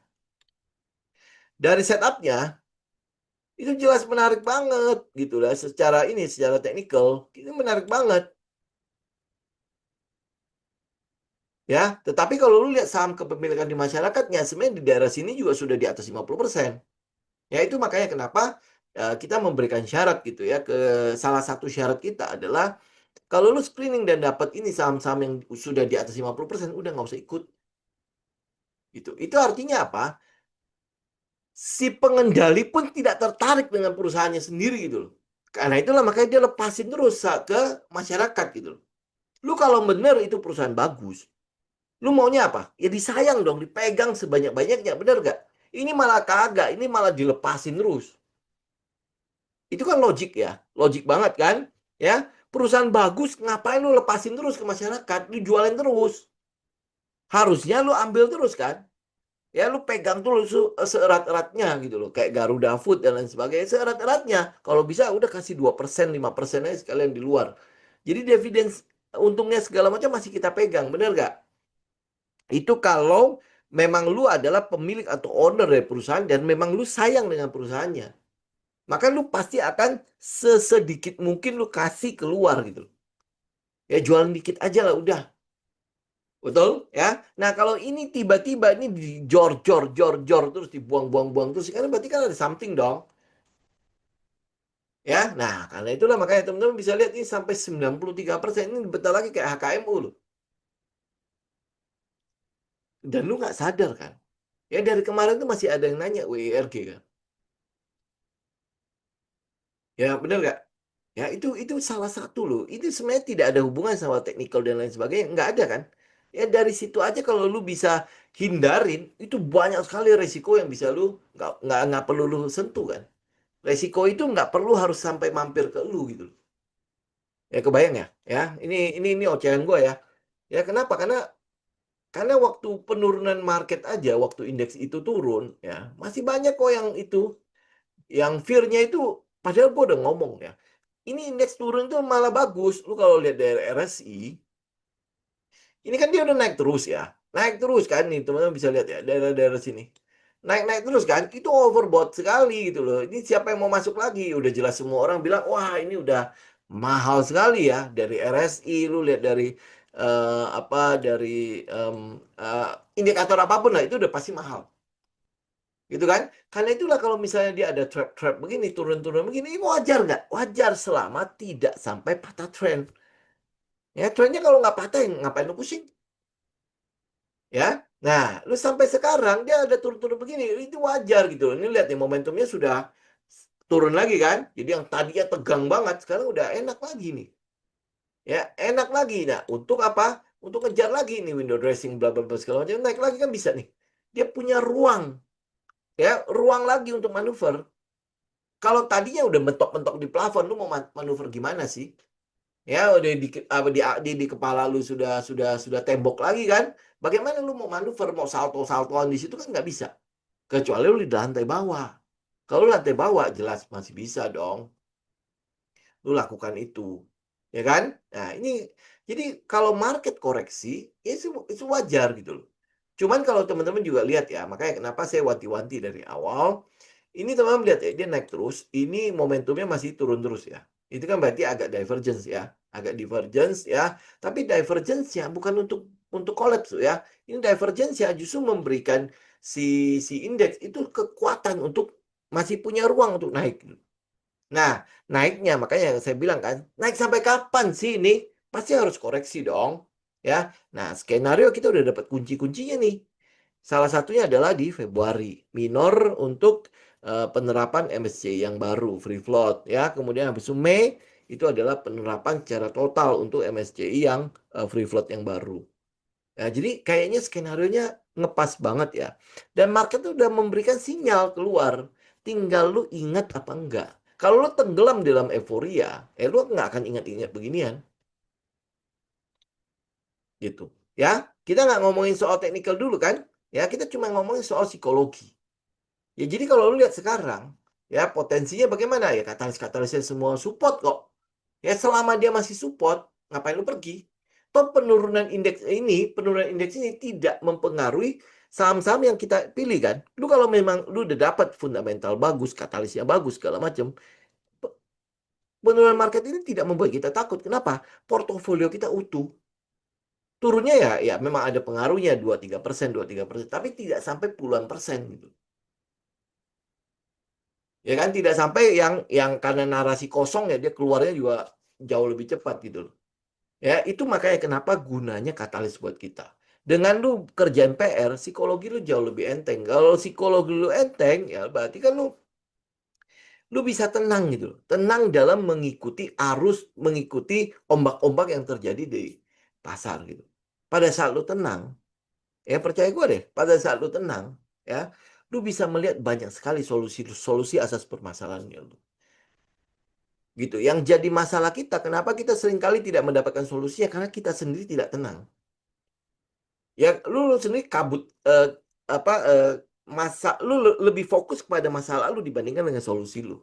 Dari setupnya itu jelas menarik banget gitu lah. Secara ini, secara teknikal. Ini menarik banget. Ya, tetapi kalau lu lihat saham kepemilikan di masyarakatnya, sebenarnya di daerah sini juga sudah di atas 50%. Ya itu makanya kenapa kita memberikan syarat gitu ya. Salah satu syarat kita adalah kalau lu screening dan dapat ini saham-saham yang sudah di atas 50%, udah nggak usah ikut. Gitu. Itu artinya apa? Si pengendali pun tidak tertarik dengan perusahaannya sendiri gitu loh. Karena itulah makanya dia lepasin terus ke masyarakat gitu loh. Lu kalau bener itu perusahaan bagus, lu maunya apa? Ya disayang dong, dipegang sebanyak-banyaknya, bener gak? Ini malah kagak, ini malah dilepasin terus. Itu kan logik ya, logik banget kan? Ya, perusahaan bagus, ngapain lu lepasin terus ke masyarakat? Lu jualin terus. Harusnya lu ambil terus kan? Ya lu pegang tuh seerat-eratnya gitu loh, kayak Garuda Food dan lain sebagainya, seerat-eratnya. Kalau bisa udah kasih 2%, 5% aja sekalian di luar. Jadi dividen untungnya segala macam masih kita pegang, bener gak? Itu kalau memang lu adalah pemilik atau owner dari perusahaan dan memang lu sayang dengan perusahaannya. Maka lu pasti akan sesedikit mungkin lu kasih keluar gitu. Ya jualan dikit aja lah udah. Betul ya. Nah kalau ini tiba-tiba ini jor terus dibuang-buang-buang terus, kan berarti kan ada something dong. Ya, nah karena itulah makanya teman-teman bisa lihat ini sampai 93% ini bentar lagi kayak HKMU loh. Dan lu nggak sadar kan. Ya dari kemarin tuh masih ada yang nanya WIRG kan. Ya benar nggak? Ya itu salah satu loh. Itu sebenarnya tidak ada hubungan sama technical dan lain sebagainya. Nggak ada kan? Ya dari situ aja kalau lu bisa hindarin, itu banyak sekali resiko yang bisa lu nggak perlu lu sentuh kan. Resiko itu nggak perlu harus sampai mampir ke lu gitu. Ya kebayang ya? Ya ini ocehan gue ya. Ya kenapa? Karena waktu penurunan market aja, waktu indeks itu turun, ya masih banyak kok yang itu, yang fear-nya itu, padahal gue udah ngomong ya. Ini indeks turun itu malah bagus. Lu kalau lihat dari RSI, ini kan dia udah naik terus ya. Naik terus kan nih, teman-teman bisa lihat ya, daerah-daerah sini. Naik-naik terus kan, itu overbought sekali gitu loh. Ini siapa yang mau masuk lagi? Udah jelas semua orang bilang, wah ini udah mahal sekali ya. Dari RSI, lu lihat dari dari indikator apapun lah itu udah pasti mahal. Gitu kan? Karena itulah kalau misalnya dia ada trap-trap begini, turun-turun begini, ini wajar nggak? Wajar selama tidak sampai patah trend. Ya, trendnya kalau nggak patah, ngapain lu pusing? Ya, nah, lu sampai sekarang dia ada turun-turun begini, itu wajar gitu. Ini lihat nih momentumnya sudah turun lagi kan? Jadi yang tadinya tegang banget, sekarang udah enak lagi nih. Ya, enak lagi. Nah, untuk apa? Untuk ngejar lagi nih window dressing, bla bla bla segala macam, naik lagi kan bisa nih. Dia punya ruang, ya, ruang lagi untuk manuver. Kalau tadinya udah mentok-mentok di plafon, lu mau manuver gimana sih? Ya, udah di kepala lu sudah tembok lagi kan? Bagaimana lu mau manuver, mau salto-saltoan di situ kan nggak bisa. Kecuali lu di lantai bawah. Kalau lantai bawah jelas masih bisa dong. Lu lakukan itu. Ya kan? Nah, ini jadi kalau market koreksi, ya itu wajar gitu loh. Cuman kalau teman-teman juga lihat ya, makanya kenapa saya wanti-wanti dari awal, ini teman-teman lihat ya, dia naik terus, ini momentumnya masih turun terus ya. Itu kan berarti agak divergence ya, agak divergence ya. Tapi divergence ya bukan untuk collapse ya. Ini divergence ya justru memberikan si indeks itu kekuatan untuk masih punya ruang untuk naik. Nah, naiknya makanya yang saya bilang kan, naik sampai kapan sih ini? Pasti harus koreksi dong. Ya. Nah, skenario kita udah dapat kunci-kuncinya nih. Salah satunya adalah di Februari, minor untuk penerapan MSC yang baru, free float ya. Kemudian habis itu Mei itu adalah penerapan secara total untuk MSCI yang free float yang baru. Nah, jadi kayaknya skenario-nya ngepas banget ya. Dan market tuh udah memberikan sinyal keluar. Tinggal lu ingat apa enggak. Kalau lu tenggelam dalam euforia, lu nggak akan ingat-ingat beginian. Gitu. Ya, kita nggak ngomongin soal teknikal dulu kan. Ya, kita cuma ngomongin soal psikologi. Ya, jadi kalau lu lihat sekarang, ya potensinya bagaimana? Ya, katalis-katalisnya semua support kok. Ya, selama dia masih support, ngapain lu pergi? Toh penurunan indeks ini tidak mempengaruhi saham-saham yang kita pilih kan. Lu kalau memang lu udah dapat fundamental bagus, katalisnya bagus, segala macam, penurunan market ini tidak membuat kita takut. Kenapa? Portofolio kita utuh. Turunnya ya memang ada pengaruhnya 2-3%, 2-3%, tapi tidak sampai puluhan persen gitu. Ya kan tidak sampai yang karena narasi kosong ya dia keluarnya juga jauh lebih cepat gitu loh. Ya, itu makanya kenapa gunanya katalis buat kita. Dengan lu kerjaan PR, psikologi lu jauh lebih enteng. Kalau psikologi lu enteng, ya berarti kan lu bisa tenang gitu loh. Tenang dalam mengikuti arus, mengikuti ombak-ombak yang terjadi di pasar gitu. Pada saat lu tenang, ya percaya gue deh, pada saat lu tenang, ya, lu bisa melihat banyak sekali solusi-solusi asas permasalahannya lu. Gitu. Yang jadi masalah kita, kenapa kita seringkali tidak mendapatkan solusinya? Karena kita sendiri tidak tenang. Ya, lu sendiri kabut apa lu lebih fokus kepada masalah lu dibandingkan dengan solusi lu.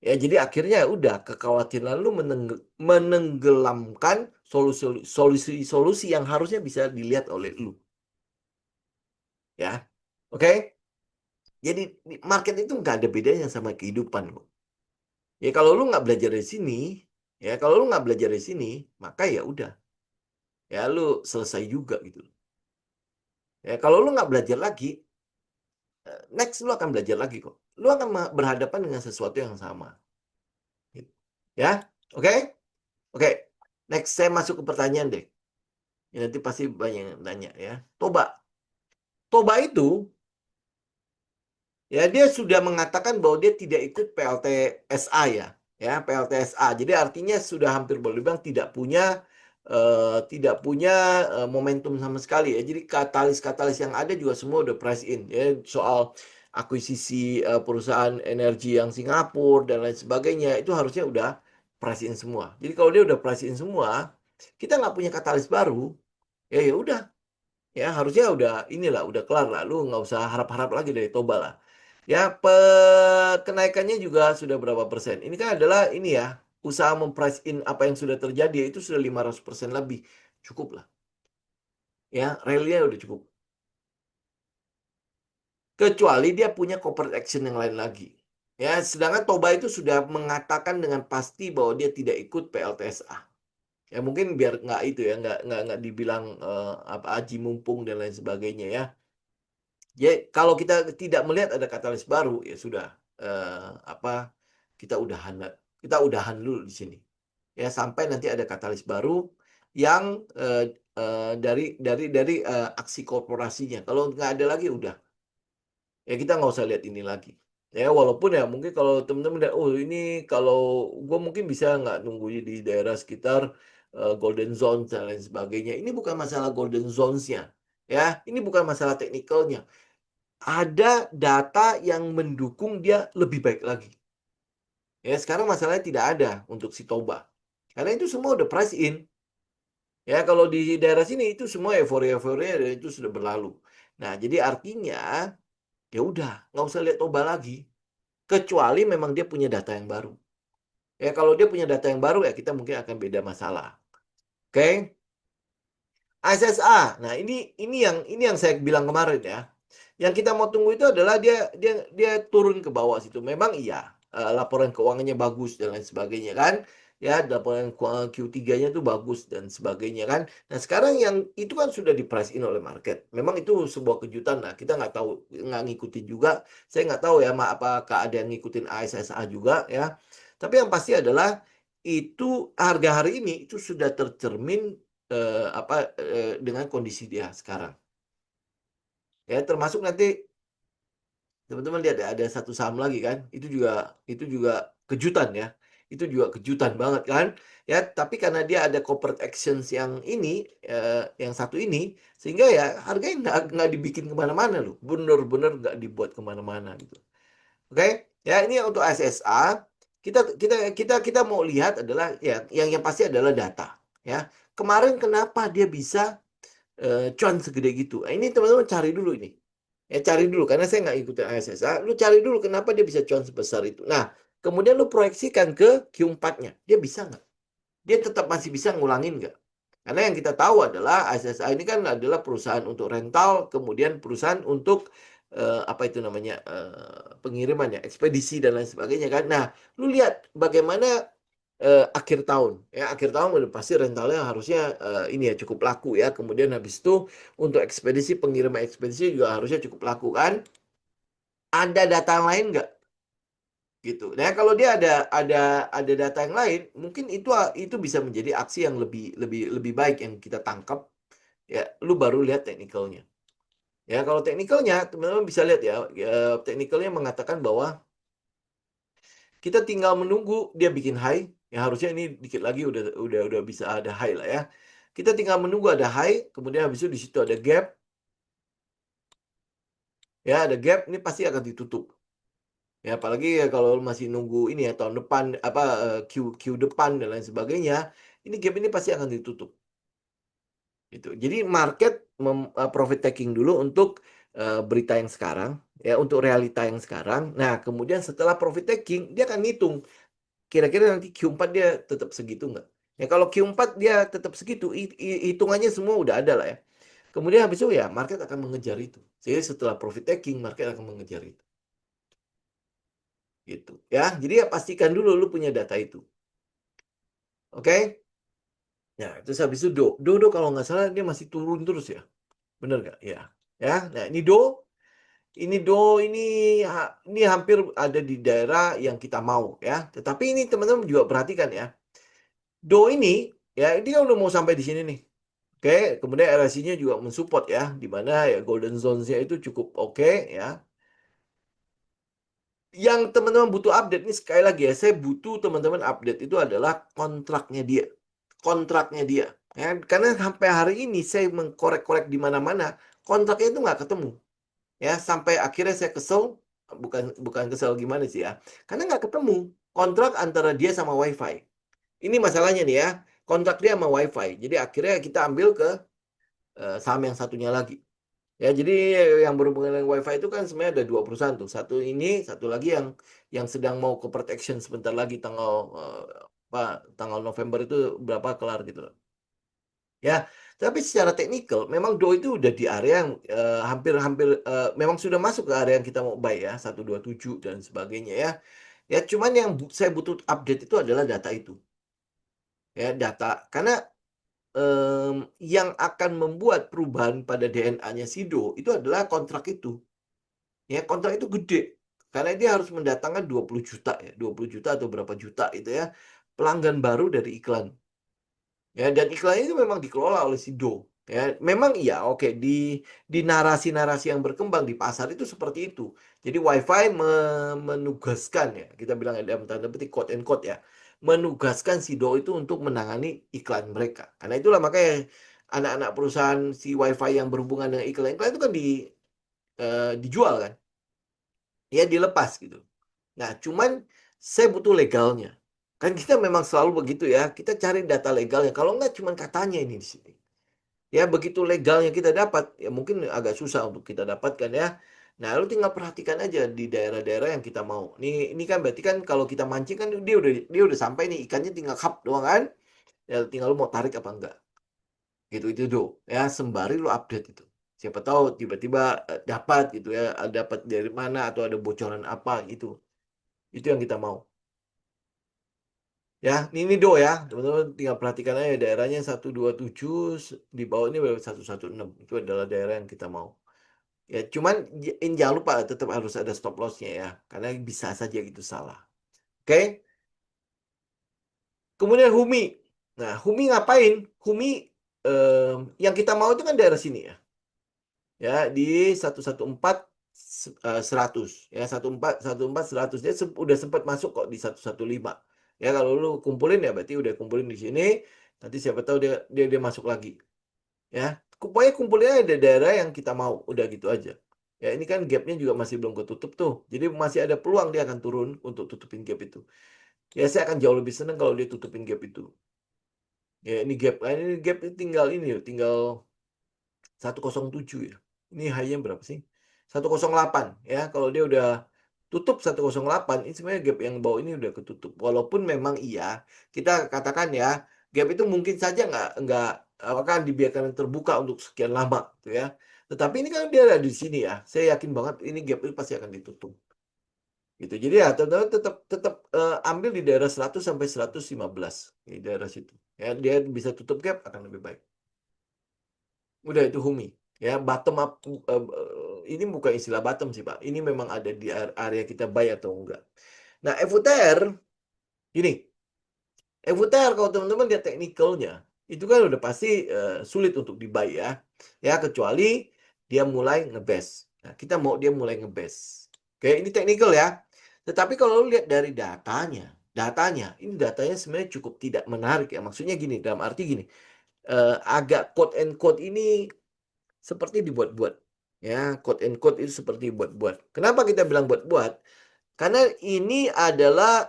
Ya, jadi akhirnya udah kekhawatiran lu menenggelamkan solusi yang harusnya bisa dilihat oleh lu. Ya. Oke? Jadi market itu nggak ada bedanya sama kehidupan lo. Ya kalau lu nggak belajar dari sini, ya kalau lu nggak belajar dari sini, maka ya udah, ya lu selesai juga gitu. Ya kalau lu nggak belajar lagi, next lu akan belajar lagi kok. Lu akan berhadapan dengan sesuatu yang sama. Gitu. Ya, oke? Oke, next saya masuk ke pertanyaan deh. Ya, nanti pasti banyak yang tanya ya. Toba. Toba itu ya dia sudah mengatakan bahwa dia tidak ikut PLTSA ya. Ya, PLTSA. Jadi artinya sudah hampir boleh bilang tidak punya momentum sama sekali ya. Jadi katalis-katalis yang ada juga semua udah price in ya, soal akuisisi perusahaan energi yang Singapura dan lain sebagainya itu harusnya udah price in semua. Jadi kalau dia udah price in semua, kita nggak punya katalis baru, ya udah. Ya harusnya udah kelar lah. Lu nggak usah harap-harap lagi dari Toba lah. Ya kenaikannya juga sudah berapa persen. Ini kan adalah ini ya, usaha memprice in apa yang sudah terjadi itu sudah 500% lebih. Cukup lah. Ya, rally-nya udah cukup. Kecuali dia punya corporate action yang lain lagi. Ya, sedangkan Toba itu sudah mengatakan dengan pasti bahwa dia tidak ikut PLTSA. Ya mungkin biar nggak itu ya, nggak dibilang apa aji mumpung dan lain sebagainya ya. Ya kalau kita tidak melihat ada katalis baru ya sudah apa kita udahan dulu di sini. Ya sampai nanti ada katalis baru yang dari aksi korporasinya. Kalau nggak ada lagi udah ya kita nggak usah lihat ini lagi. Ya walaupun ya mungkin kalau teman-teman lihat, oh ini kalau gue mungkin bisa nggak nunggu di daerah sekitar Golden Zone dan lain sebagainya. Ini bukan masalah Golden Zones-nya. Ya, ini bukan masalah teknikalnya. Ada data yang mendukung dia lebih baik lagi. Ya, sekarang masalahnya tidak ada untuk si Toba. Karena itu semua udah price in. Ya, kalau di daerah sini itu semua euforia-euforia dan itu sudah berlalu. Nah, jadi artinya ya udah, nggak usah lihat Toba lagi. Kecuali memang dia punya data yang baru. Ya, kalau dia punya data yang baru ya kita mungkin akan beda masalah. Oke? SSA. Nah, ini yang saya bilang kemarin ya. Yang kita mau tunggu itu adalah dia turun ke bawah situ. Memang iya, laporan keuangannya bagus dan lain sebagainya kan. Ya, laporan keuangan Q3-nya tuh bagus dan sebagainya kan. Nah, sekarang yang itu kan sudah di price in oleh market. Memang itu sebuah kejutan lah. Kita nggak tahu, nggak ngikutin juga. Saya nggak tahu ya, apakah ada yang ngikutin ASSA juga ya. Tapi yang pasti adalah itu harga hari ini itu sudah tercermin dengan kondisi dia sekarang. Ya, termasuk nanti teman-teman lihat ya ada satu saham lagi kan, itu juga kejutan ya. Itu juga kejutan banget kan. Ya, tapi karena dia ada corporate actions yang ini, yang satu ini, sehingga ya harganya nggak dibikin kemana-mana loh. Bener-bener nggak dibuat kemana-mana gitu. Oke, ya ini untuk SSA. Kita mau lihat adalah ya yang pasti adalah data. Ya, kemarin kenapa dia bisa cuan segede gitu. Ini teman-teman cari dulu ini. Ya cari dulu karena saya nggak ikutin ASSA. Lu cari dulu kenapa dia bisa cuan sebesar itu. Nah, kemudian lu proyeksikan ke Q4-nya. Dia bisa nggak? Dia tetap masih bisa ngulangin nggak? Karena yang kita tahu adalah ASSA ini kan adalah perusahaan untuk rental, kemudian perusahaan untuk apa itu namanya pengiriman ya, ekspedisi dan lain sebagainya kan. Nah, lu lihat bagaimana akhir tahun ya akhir tahun udah pasti rentalnya harusnya ini ya cukup laku ya kemudian habis itu untuk ekspedisi pengiriman ekspedisi juga harusnya cukup laku kan ada data yang lain nggak gitu nah kalau dia ada data yang lain mungkin itu bisa menjadi aksi yang lebih lebih lebih baik yang kita tangkap ya lu baru lihat teknikalnya ya kalau teknikalnya teman-teman bisa lihat ya teknikalnya mengatakan bahwa kita tinggal menunggu dia bikin high. Ya harusnya ini dikit lagi udah bisa ada high lah ya. Kita tinggal menunggu ada high, kemudian habis itu di situ ada gap. Ya, ada gap ini pasti akan ditutup. Ya, apalagi ya kalau masih nunggu ini ya tahun depan apa Q depan dan lain sebagainya, ini gap ini pasti akan ditutup. Gitu. Jadi market profit taking dulu untuk berita yang sekarang, ya untuk realita yang sekarang. Nah, kemudian setelah profit taking, dia akan ngitung kira-kira nanti Q4 dia tetap segitu nggak? Ya kalau Q4 dia tetap segitu, hitungannya semua udah ada lah ya. Kemudian habis itu ya market akan mengejar itu. Jadi setelah profit taking, market akan mengejar itu. Gitu. Ya, jadi ya pastikan dulu lu punya data itu. Oke? Nah, terus habis itu Do kalau nggak salah dia masih turun terus ya. Bener nggak? Ya. Ya, nah ini hampir ada di daerah yang kita mau ya. Tetapi ini teman-teman juga perhatikan ya. ini ya ini kan udah mau sampai di sini nih. Oke, kemudian RSI-nya juga mensupport ya, di mana ya golden zones-nya itu cukup oke ya. Yang teman-teman butuh update nih sekali lagi ya, saya butuh teman-teman update itu adalah kontraknya dia. Kontraknya dia. Ya, karena sampai hari ini saya mengkorek-korek di mana-mana, kontraknya itu nggak ketemu. Ya, sampai akhirnya saya kesel, bukan kesel gimana sih ya. Karena nggak ketemu kontrak antara dia sama WiFi. Ini masalahnya nih ya, kontrak dia sama WiFi. Jadi akhirnya kita ambil ke saham yang satunya lagi. Ya, jadi yang berhubungan dengan WiFi itu kan sebenarnya ada dua perusahaan tuh. Satu ini, satu lagi yang sedang mau ke protection sebentar lagi tanggal November itu berapa kelar gitu loh. Ya, Tapi secara teknikal, memang Do itu udah di area yang hampir-hampir memang sudah masuk ke area yang kita mau buy ya, 127 dan sebagainya ya. Ya, cuman yang saya butuh update itu adalah data itu. Ya, data. Karena yang akan membuat perubahan pada DNA-nya si Do itu adalah kontrak itu. Ya, kontrak itu gede. Karena dia harus mendatangkan 20 juta ya, 20 juta atau berapa juta itu ya, pelanggan baru dari iklan. Ya, dan iklan itu memang dikelola oleh si Do. Ya, memang iya, oke, di narasi-narasi yang berkembang di pasar itu seperti itu. Jadi WiFi menugaskan ya, kita bilang dalam tanda petik quote and quote ya, menugaskan si Do itu untuk menangani iklan mereka. Karena itulah makanya anak-anak perusahaan si WiFi yang berhubungan dengan iklan-iklan itu kan dijual kan, ya dilepas gitu. Nah, cuman saya butuh legalnya. Kan kita memang selalu begitu ya. Kita cari data legalnya. Kalau nggak cuman katanya ini di sini. Ya, begitu legalnya kita dapat, ya mungkin agak susah untuk kita dapatkan ya. Nah, lu tinggal perhatikan aja di daerah-daerah yang kita mau. Ini kan berarti kan kalau kita mancing kan dia udah sampai nih, ikannya tinggal hap doang kan. Ya tinggal lu mau tarik apa enggak. Gitu itu do. Ya, sembari lu update itu. Siapa tahu tiba-tiba dapat gitu ya, dapat dari mana atau ada bocoran apa gitu. Itu yang kita mau. Ya, ini do ya, teman-teman tinggal perhatikan aja daerahnya 127 di bawah ini 116. Itu adalah daerah yang kita mau. Ya, cuman jangan lupa tetap harus ada stop loss-nya ya, karena bisa saja gitu salah. Oke? Kemudian Humi. Nah, Humi ngapain? Humi yang kita mau itu kan daerah sini ya. Ya, di 114 100 ya, 14 100 dia udah sempat masuk kok di 115. Ya, kalau lu kumpulin ya berarti udah kumpulin di sini. Nanti siapa tahu dia masuk lagi. Ya, pokoknya kumpulin aja di daerah yang kita mau, udah gitu aja. Ya, ini kan gapnya juga masih belum ketutup tuh. Jadi masih ada peluang dia akan turun untuk tutupin gap itu. Ya, saya akan jauh lebih senang kalau dia tutupin gap itu. Ya, ini gap tinggal ini, tinggal 107 ya. Ini high-nya berapa sih? 108 ya. Kalau dia udah tutup 108, ini sebenarnya gap yang bawah ini udah ketutup. Walaupun memang iya, kita katakan ya, gap itu mungkin saja nggak akan dibiarkan terbuka untuk sekian lama gitu ya. Tetapi ini kan dia ada di sini ya. Saya yakin banget ini gap itu pasti akan ditutup. Gitu. Jadi ya teman-teman tetap tetap ambil di daerah 100 sampai 115 di daerah situ. Ya, dia bisa tutup gap akan lebih baik. Udah itu Humi. Ya, bottom up ini bukan istilah bottom sih, Pak. Ini memang ada di area kita buy atau enggak. Nah, FUTR gini. FUTR kalau teman-teman lihat teknikalnya, itu kan udah pasti sulit untuk di-buy ya. Ya, kecuali dia mulai ngebest. Nah, kita mau dia mulai ngebest. Oke, ini teknikal ya. Tetapi kalau lu lihat dari ini datanya sebenarnya cukup tidak menarik ya. Maksudnya gini, dalam arti gini, agak quote and quote ini seperti dibuat-buat. Ya, quote and quote itu seperti buat-buat. Kenapa kita bilang buat-buat? Karena ini adalah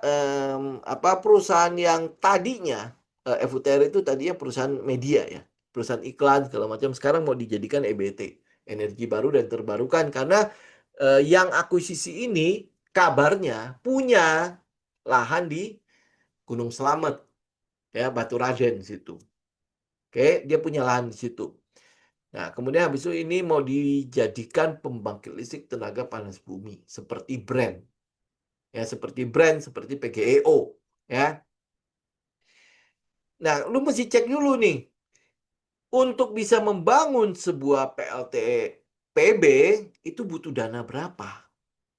perusahaan yang tadinya FUTR itu tadinya perusahaan media ya, perusahaan iklan segala macam. Sekarang mau dijadikan EBT, energi baru dan terbarukan, karena yang akuisisi ini kabarnya punya lahan di Gunung Slamet ya, Batu Raden situ. Oke, dia punya lahan di situ. Nah, kemudian habis itu ini mau dijadikan pembangkit listrik tenaga panas bumi seperti brand. Ya, seperti brand, seperti PGEO, ya. Nah, lu mesti cek dulu nih untuk bisa membangun sebuah PLT PB itu butuh dana berapa?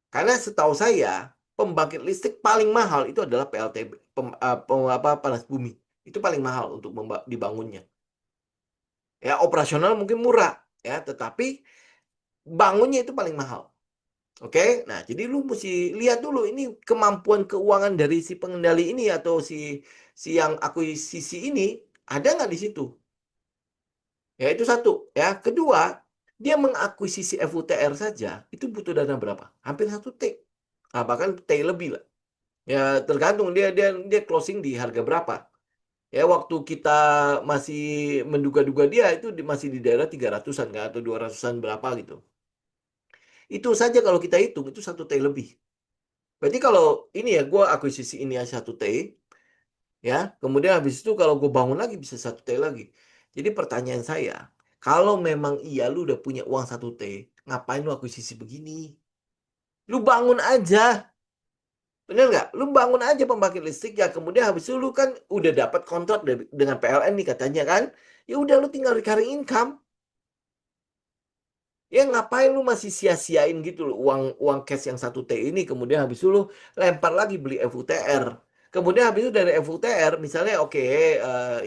Karena setahu saya pembangkit listrik paling mahal itu adalah PLT panas bumi. Itu paling mahal untuk dibangunnya. Ya, operasional mungkin murah, ya, tetapi bangunnya itu paling mahal. Oke, nah jadi lu mesti lihat dulu ini kemampuan keuangan dari si pengendali ini atau si yang akuisisi ini ada nggak di situ? Ya itu satu. Ya kedua, dia mengakuisisi FUTR saja itu butuh dana berapa? Hampir 1 T. Nah, bahkan T lebih lah. Ya tergantung dia closing di harga berapa. Ya waktu kita masih menduga-duga dia itu masih di daerah 300-an kan atau 200-an berapa gitu. Itu saja kalau kita hitung itu 1 T lebih. Berarti kalau ini ya, gue akuisisi ini ya 1 T, ya. Kemudian habis itu kalau gue bangun lagi bisa 1 T lagi. Jadi pertanyaan saya, kalau memang iya lu udah punya uang 1 T, ngapain lu akuisisi begini? Lu bangun aja, bener nggak? Lu bangun aja pembangkit listrik ya, kemudian habis itu lu kan udah dapat kontrak dengan PLN nih katanya kan, ya udah lu tinggal recurring income. Ya ngapain lu masih sia-siain gitu loh uang uang cash yang 1 T ini, kemudian habis itu lu lempar lagi beli FUTR. Kemudian habis itu dari FUTR misalnya oke,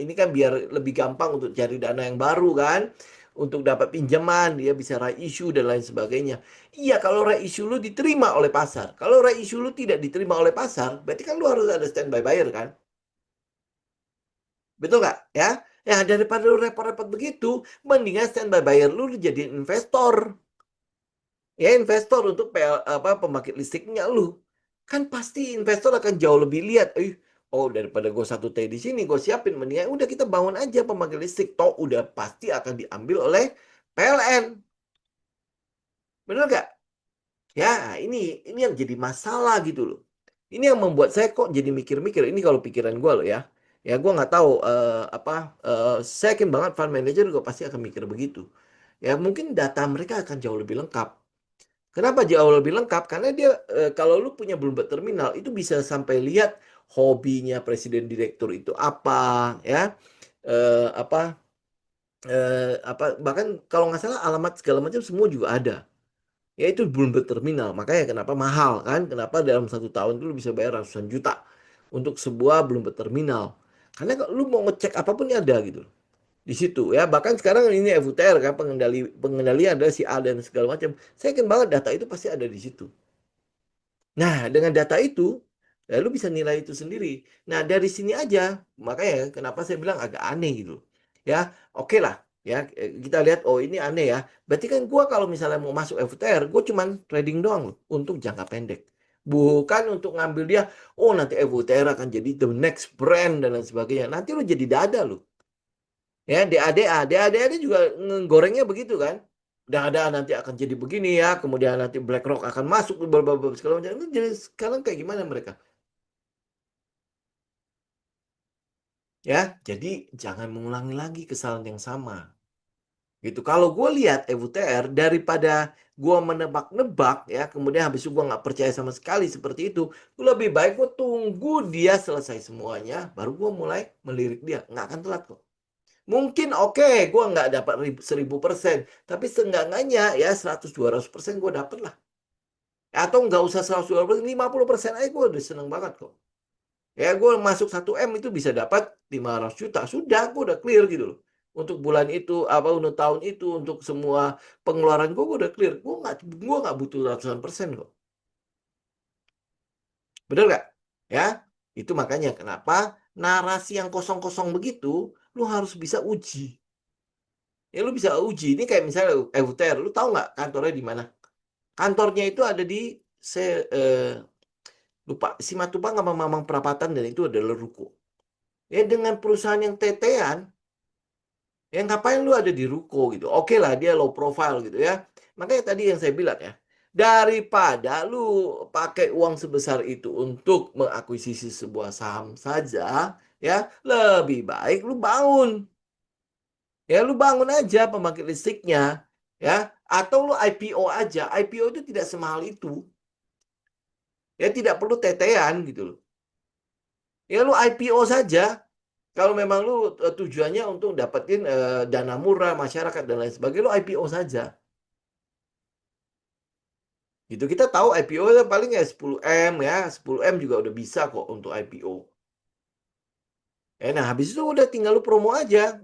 ini kan biar lebih gampang untuk cari dana yang baru kan. Untuk dapat pinjaman dia bisa right issue dan lain sebagainya. Iya kalau right issue lu diterima oleh pasar. Kalau right issue lu tidak diterima oleh pasar, berarti kan lu harus ada standby buyer kan. Betul nggak? Ya, ya daripada lu repot-repot begitu, mendingan standby buyer lu jadi investor. Ya investor untuk pembangkit listriknya lu. Kan pasti investor akan jauh lebih lihat, oh daripada gue 1 T di sini, gue siapin mendingan udah kita bangun aja pembangkit listrik. Toh udah pasti akan diambil oleh PLN. Bener gak? Ya, ini yang jadi masalah gitu loh. Ini yang membuat saya kok jadi mikir-mikir. Ini kalau pikiran gue loh ya. Ya gue nggak tahu saya yakin banget fund manager juga pasti akan mikir begitu. Ya mungkin data mereka akan jauh lebih lengkap. Kenapa jauh lebih lengkap? Karena dia kalau lu punya Bloomberg Terminal itu bisa sampai lihat hobinya presiden direktur itu apa, ya, eh, apa, bahkan kalau nggak salah alamat segala macam semua juga ada. Ya itu Bloomberg Terminal. Makanya kenapa mahal kan? Kenapa dalam 1 tahun itu lu bisa bayar ratusan juta untuk sebuah Bloomberg Terminal? Karena kalau lu mau ngecek apapun ya ada gitu di situ ya. Bahkan sekarang ini FUTR kan pengendali ada si A dan segala macam. Saya yakin banget data itu pasti ada di situ. Nah, dengan data itu, ya lu bisa nilai itu sendiri. Nah, dari sini aja, makanya kenapa saya bilang agak aneh gitu. Ya, oke lah. Ya, kita lihat, oh ini aneh ya. Berarti kan gua kalau misalnya mau masuk FTR, gue cuman trading doang loh, untuk jangka pendek. Bukan untuk ngambil dia, oh nanti FTR akan jadi the next brand dan lain sebagainya. Nanti lu jadi dada lu. Ya, DADA juga ngegorengnya begitu kan. Dada nanti akan jadi begini ya, kemudian nanti BlackRock akan masuk segala macam. Itu jadi sekarang kayak gimana mereka? Ya, jadi jangan mengulangi lagi kesalahan yang sama. Gitu. Kalau gue lihat EWTR daripada gue menebak-nebak ya, kemudian habis itu gue nggak percaya sama sekali seperti itu, gue lebih baik gue tunggu dia selesai semuanya, baru gue mulai melirik dia. Nggak akan telat kok. Mungkin oke, gue nggak dapat 1000%, tapi seenggaknya ya 100-200% gue dapet lah. Atau nggak usah 100-200%, 50% aja gue udah seneng banget kok. Ya gue masuk 1 M itu bisa dapat 500 juta. Sudah, gue udah clear gitu loh. Untuk bulan itu, apa untuk tahun itu, untuk semua pengeluaran gue udah clear. Gue nggak butuh ratusan persen kok. Bener nggak? Ya, itu makanya kenapa narasi yang kosong-kosong begitu, lu harus bisa uji. Ya lu bisa uji. Ini kayak misalnya FUTR, lu tahu nggak kantornya di mana? Kantornya itu ada di lupa Simatupang sama Mamang Perapatan dan itu adalah ruko. Ya dengan perusahaan yang tetean, ya ngapain lu ada di ruko gitu? Oke lah dia low profile gitu ya. Makanya tadi yang saya bilang ya, daripada lu pakai uang sebesar itu untuk mengakuisisi sebuah saham saja, ya lebih baik lu bangun. Ya lu bangun aja pembangkit listriknya, ya atau lu IPO aja. IPO itu tidak semahal itu. Ya tidak perlu tetean gitu loh. Ya lu IPO saja. Kalau memang lu tujuannya untuk dapetin dana murah masyarakat dan lain sebagainya, lu IPO saja. Gitu kita tahu IPO paling ya 10 M ya, 10 M juga udah bisa kok untuk IPO. Nah habis itu udah tinggal lu promo aja.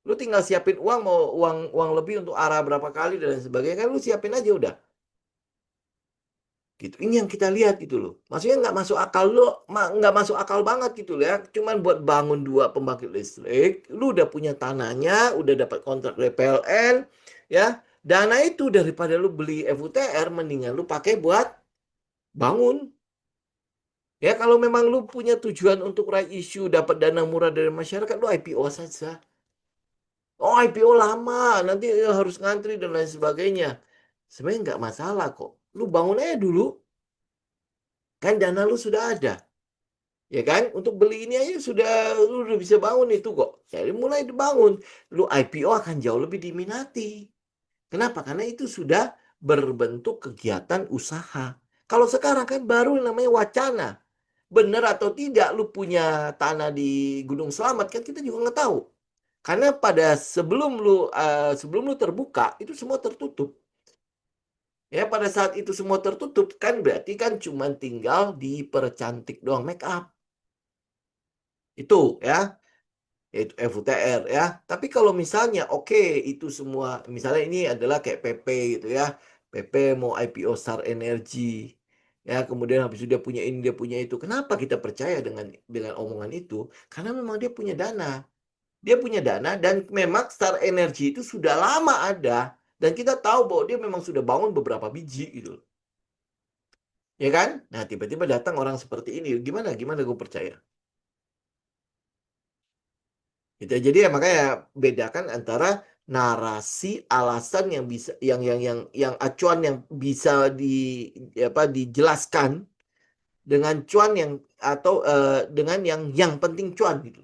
Lu tinggal siapin uang mau uang uang lebih untuk arah berapa kali dan lain sebagainya kan lu siapin aja udah. Gitu. Ini yang kita lihat gitu loh. Maksudnya nggak masuk akal lo, nggak masuk akal banget gitu loh ya. Cuman buat bangun 2 pembangkit listrik, lu udah punya tanahnya, udah dapat kontrak dari PLN, ya. Dana itu daripada lu beli FUTR, mendingan lu pakai buat bangun. Ya kalau memang lu punya tujuan untuk right issue, dapat dana murah dari masyarakat, lu IPO saja. Oh IPO lama, nanti harus ngantri dan lain sebagainya. Sebenarnya nggak masalah kok. Lu bangun aja dulu, kan dana lu sudah ada. Ya kan? Untuk beli ini aja lu udah bisa bangun itu kok. Jadi mulai dibangun. Lu IPO akan jauh lebih diminati. Kenapa? Karena itu sudah berbentuk kegiatan usaha. Kalau sekarang kan baru namanya wacana. Benar atau tidak lu punya tanah di Gunung Selamat kan kita juga nggak tahu. Karena pada sebelum lu terbuka itu semua tertutup. Ya pada saat itu semua tertutup kan berarti kan cuma tinggal dipercantik doang, make up. Itu ya, yaitu FUTR ya. Tapi kalau misalnya oke itu semua misalnya ini adalah kayak PP gitu ya. PP mau IPO Star Energy. Ya, kemudian habis itu dia punya ini, dia punya itu. Kenapa kita percaya dengan omongan itu? Karena memang dia punya dana. Dia punya dana dan memang Star Energy itu sudah lama ada dan kita tahu bahwa dia memang sudah bangun beberapa biji gitu. Ya kan? Nah, tiba-tiba datang orang seperti ini. Gimana? Gimana gue percaya? Gitu. Jadi ya makanya bedakan antara narasi, alasan yang bisa, yang acuan yang bisa dijelaskan dengan cuan yang atau dengan yang penting cuan gitu.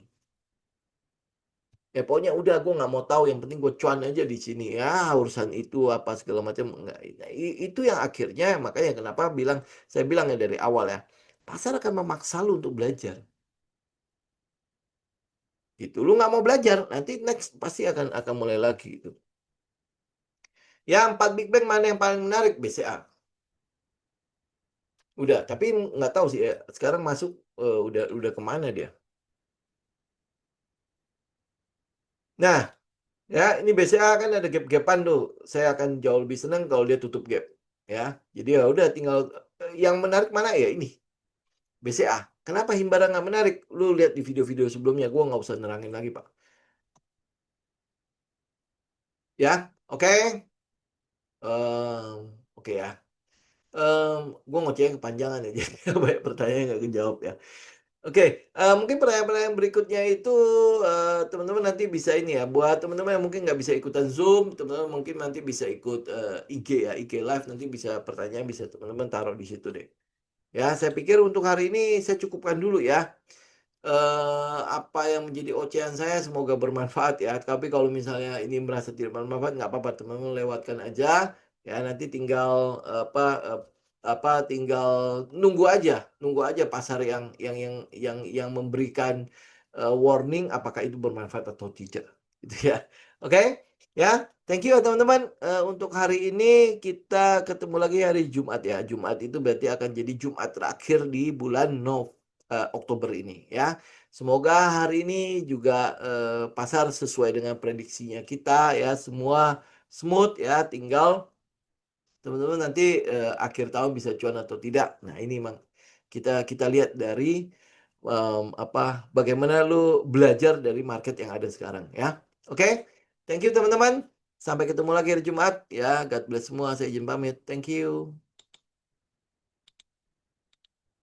Ya pokoknya udah gue nggak mau tahu, yang penting gue cuan aja di sini ya, urusan itu apa segala macam enggak. Nah, itu yang akhirnya makanya kenapa saya bilang ya dari awal ya, pasar akan memaksa lu untuk belajar gitu. Lu nggak mau belajar nanti next pasti akan mulai lagi gitu. Ya 4 Big Bang mana yang paling menarik? BCA udah, tapi nggak tahu sih ya sekarang masuk udah kemana dia. Nah, ya, ini BCA kan ada gap-gapan tuh. Saya akan jauh lebih senang kalau dia tutup gap. Ya, jadi ya udah tinggal yang menarik mana ya ini BCA. Kenapa Himbara nggak menarik? Lu lihat di video-video sebelumnya, gua nggak usah nerangin lagi Pak. Ya, oke, oke ya. Gue ngocehnya kepanjangan ya, jadi banyak pertanyaan nggak kejawab ya. Oke, mungkin pertanyaan-pertanyaan berikutnya itu teman-teman nanti bisa ini ya. Buat teman-teman yang mungkin nggak bisa ikutan Zoom, teman-teman mungkin nanti bisa ikut IG ya, IG Live nanti bisa pertanyaan bisa teman-teman taruh di situ deh. Ya, saya pikir untuk hari ini saya cukupkan dulu ya. Apa yang menjadi ocehan saya semoga bermanfaat ya. Tapi kalau misalnya ini merasa tidak bermanfaat, nggak apa-apa, teman-teman lewatkan aja. Ya, nanti tinggal tinggal nunggu aja pasar yang memberikan warning apakah itu bermanfaat atau tidak, gitu ya. Oke, ya. Thank you ya teman-teman. Untuk hari ini kita ketemu lagi hari Jumat ya. Jumat itu berarti akan jadi Jumat terakhir di bulan Oktober ini ya. Semoga hari ini juga pasar sesuai dengan prediksinya kita ya, semua smooth ya, tinggal teman-teman nanti akhir tahun bisa cuan atau tidak. Nah, ini memang kita kita lihat dari bagaimana lu belajar dari market yang ada sekarang ya. Oke. Thank you teman-teman. Sampai ketemu lagi hari Jumat ya. God bless semua. Saya izin pamit. Thank you.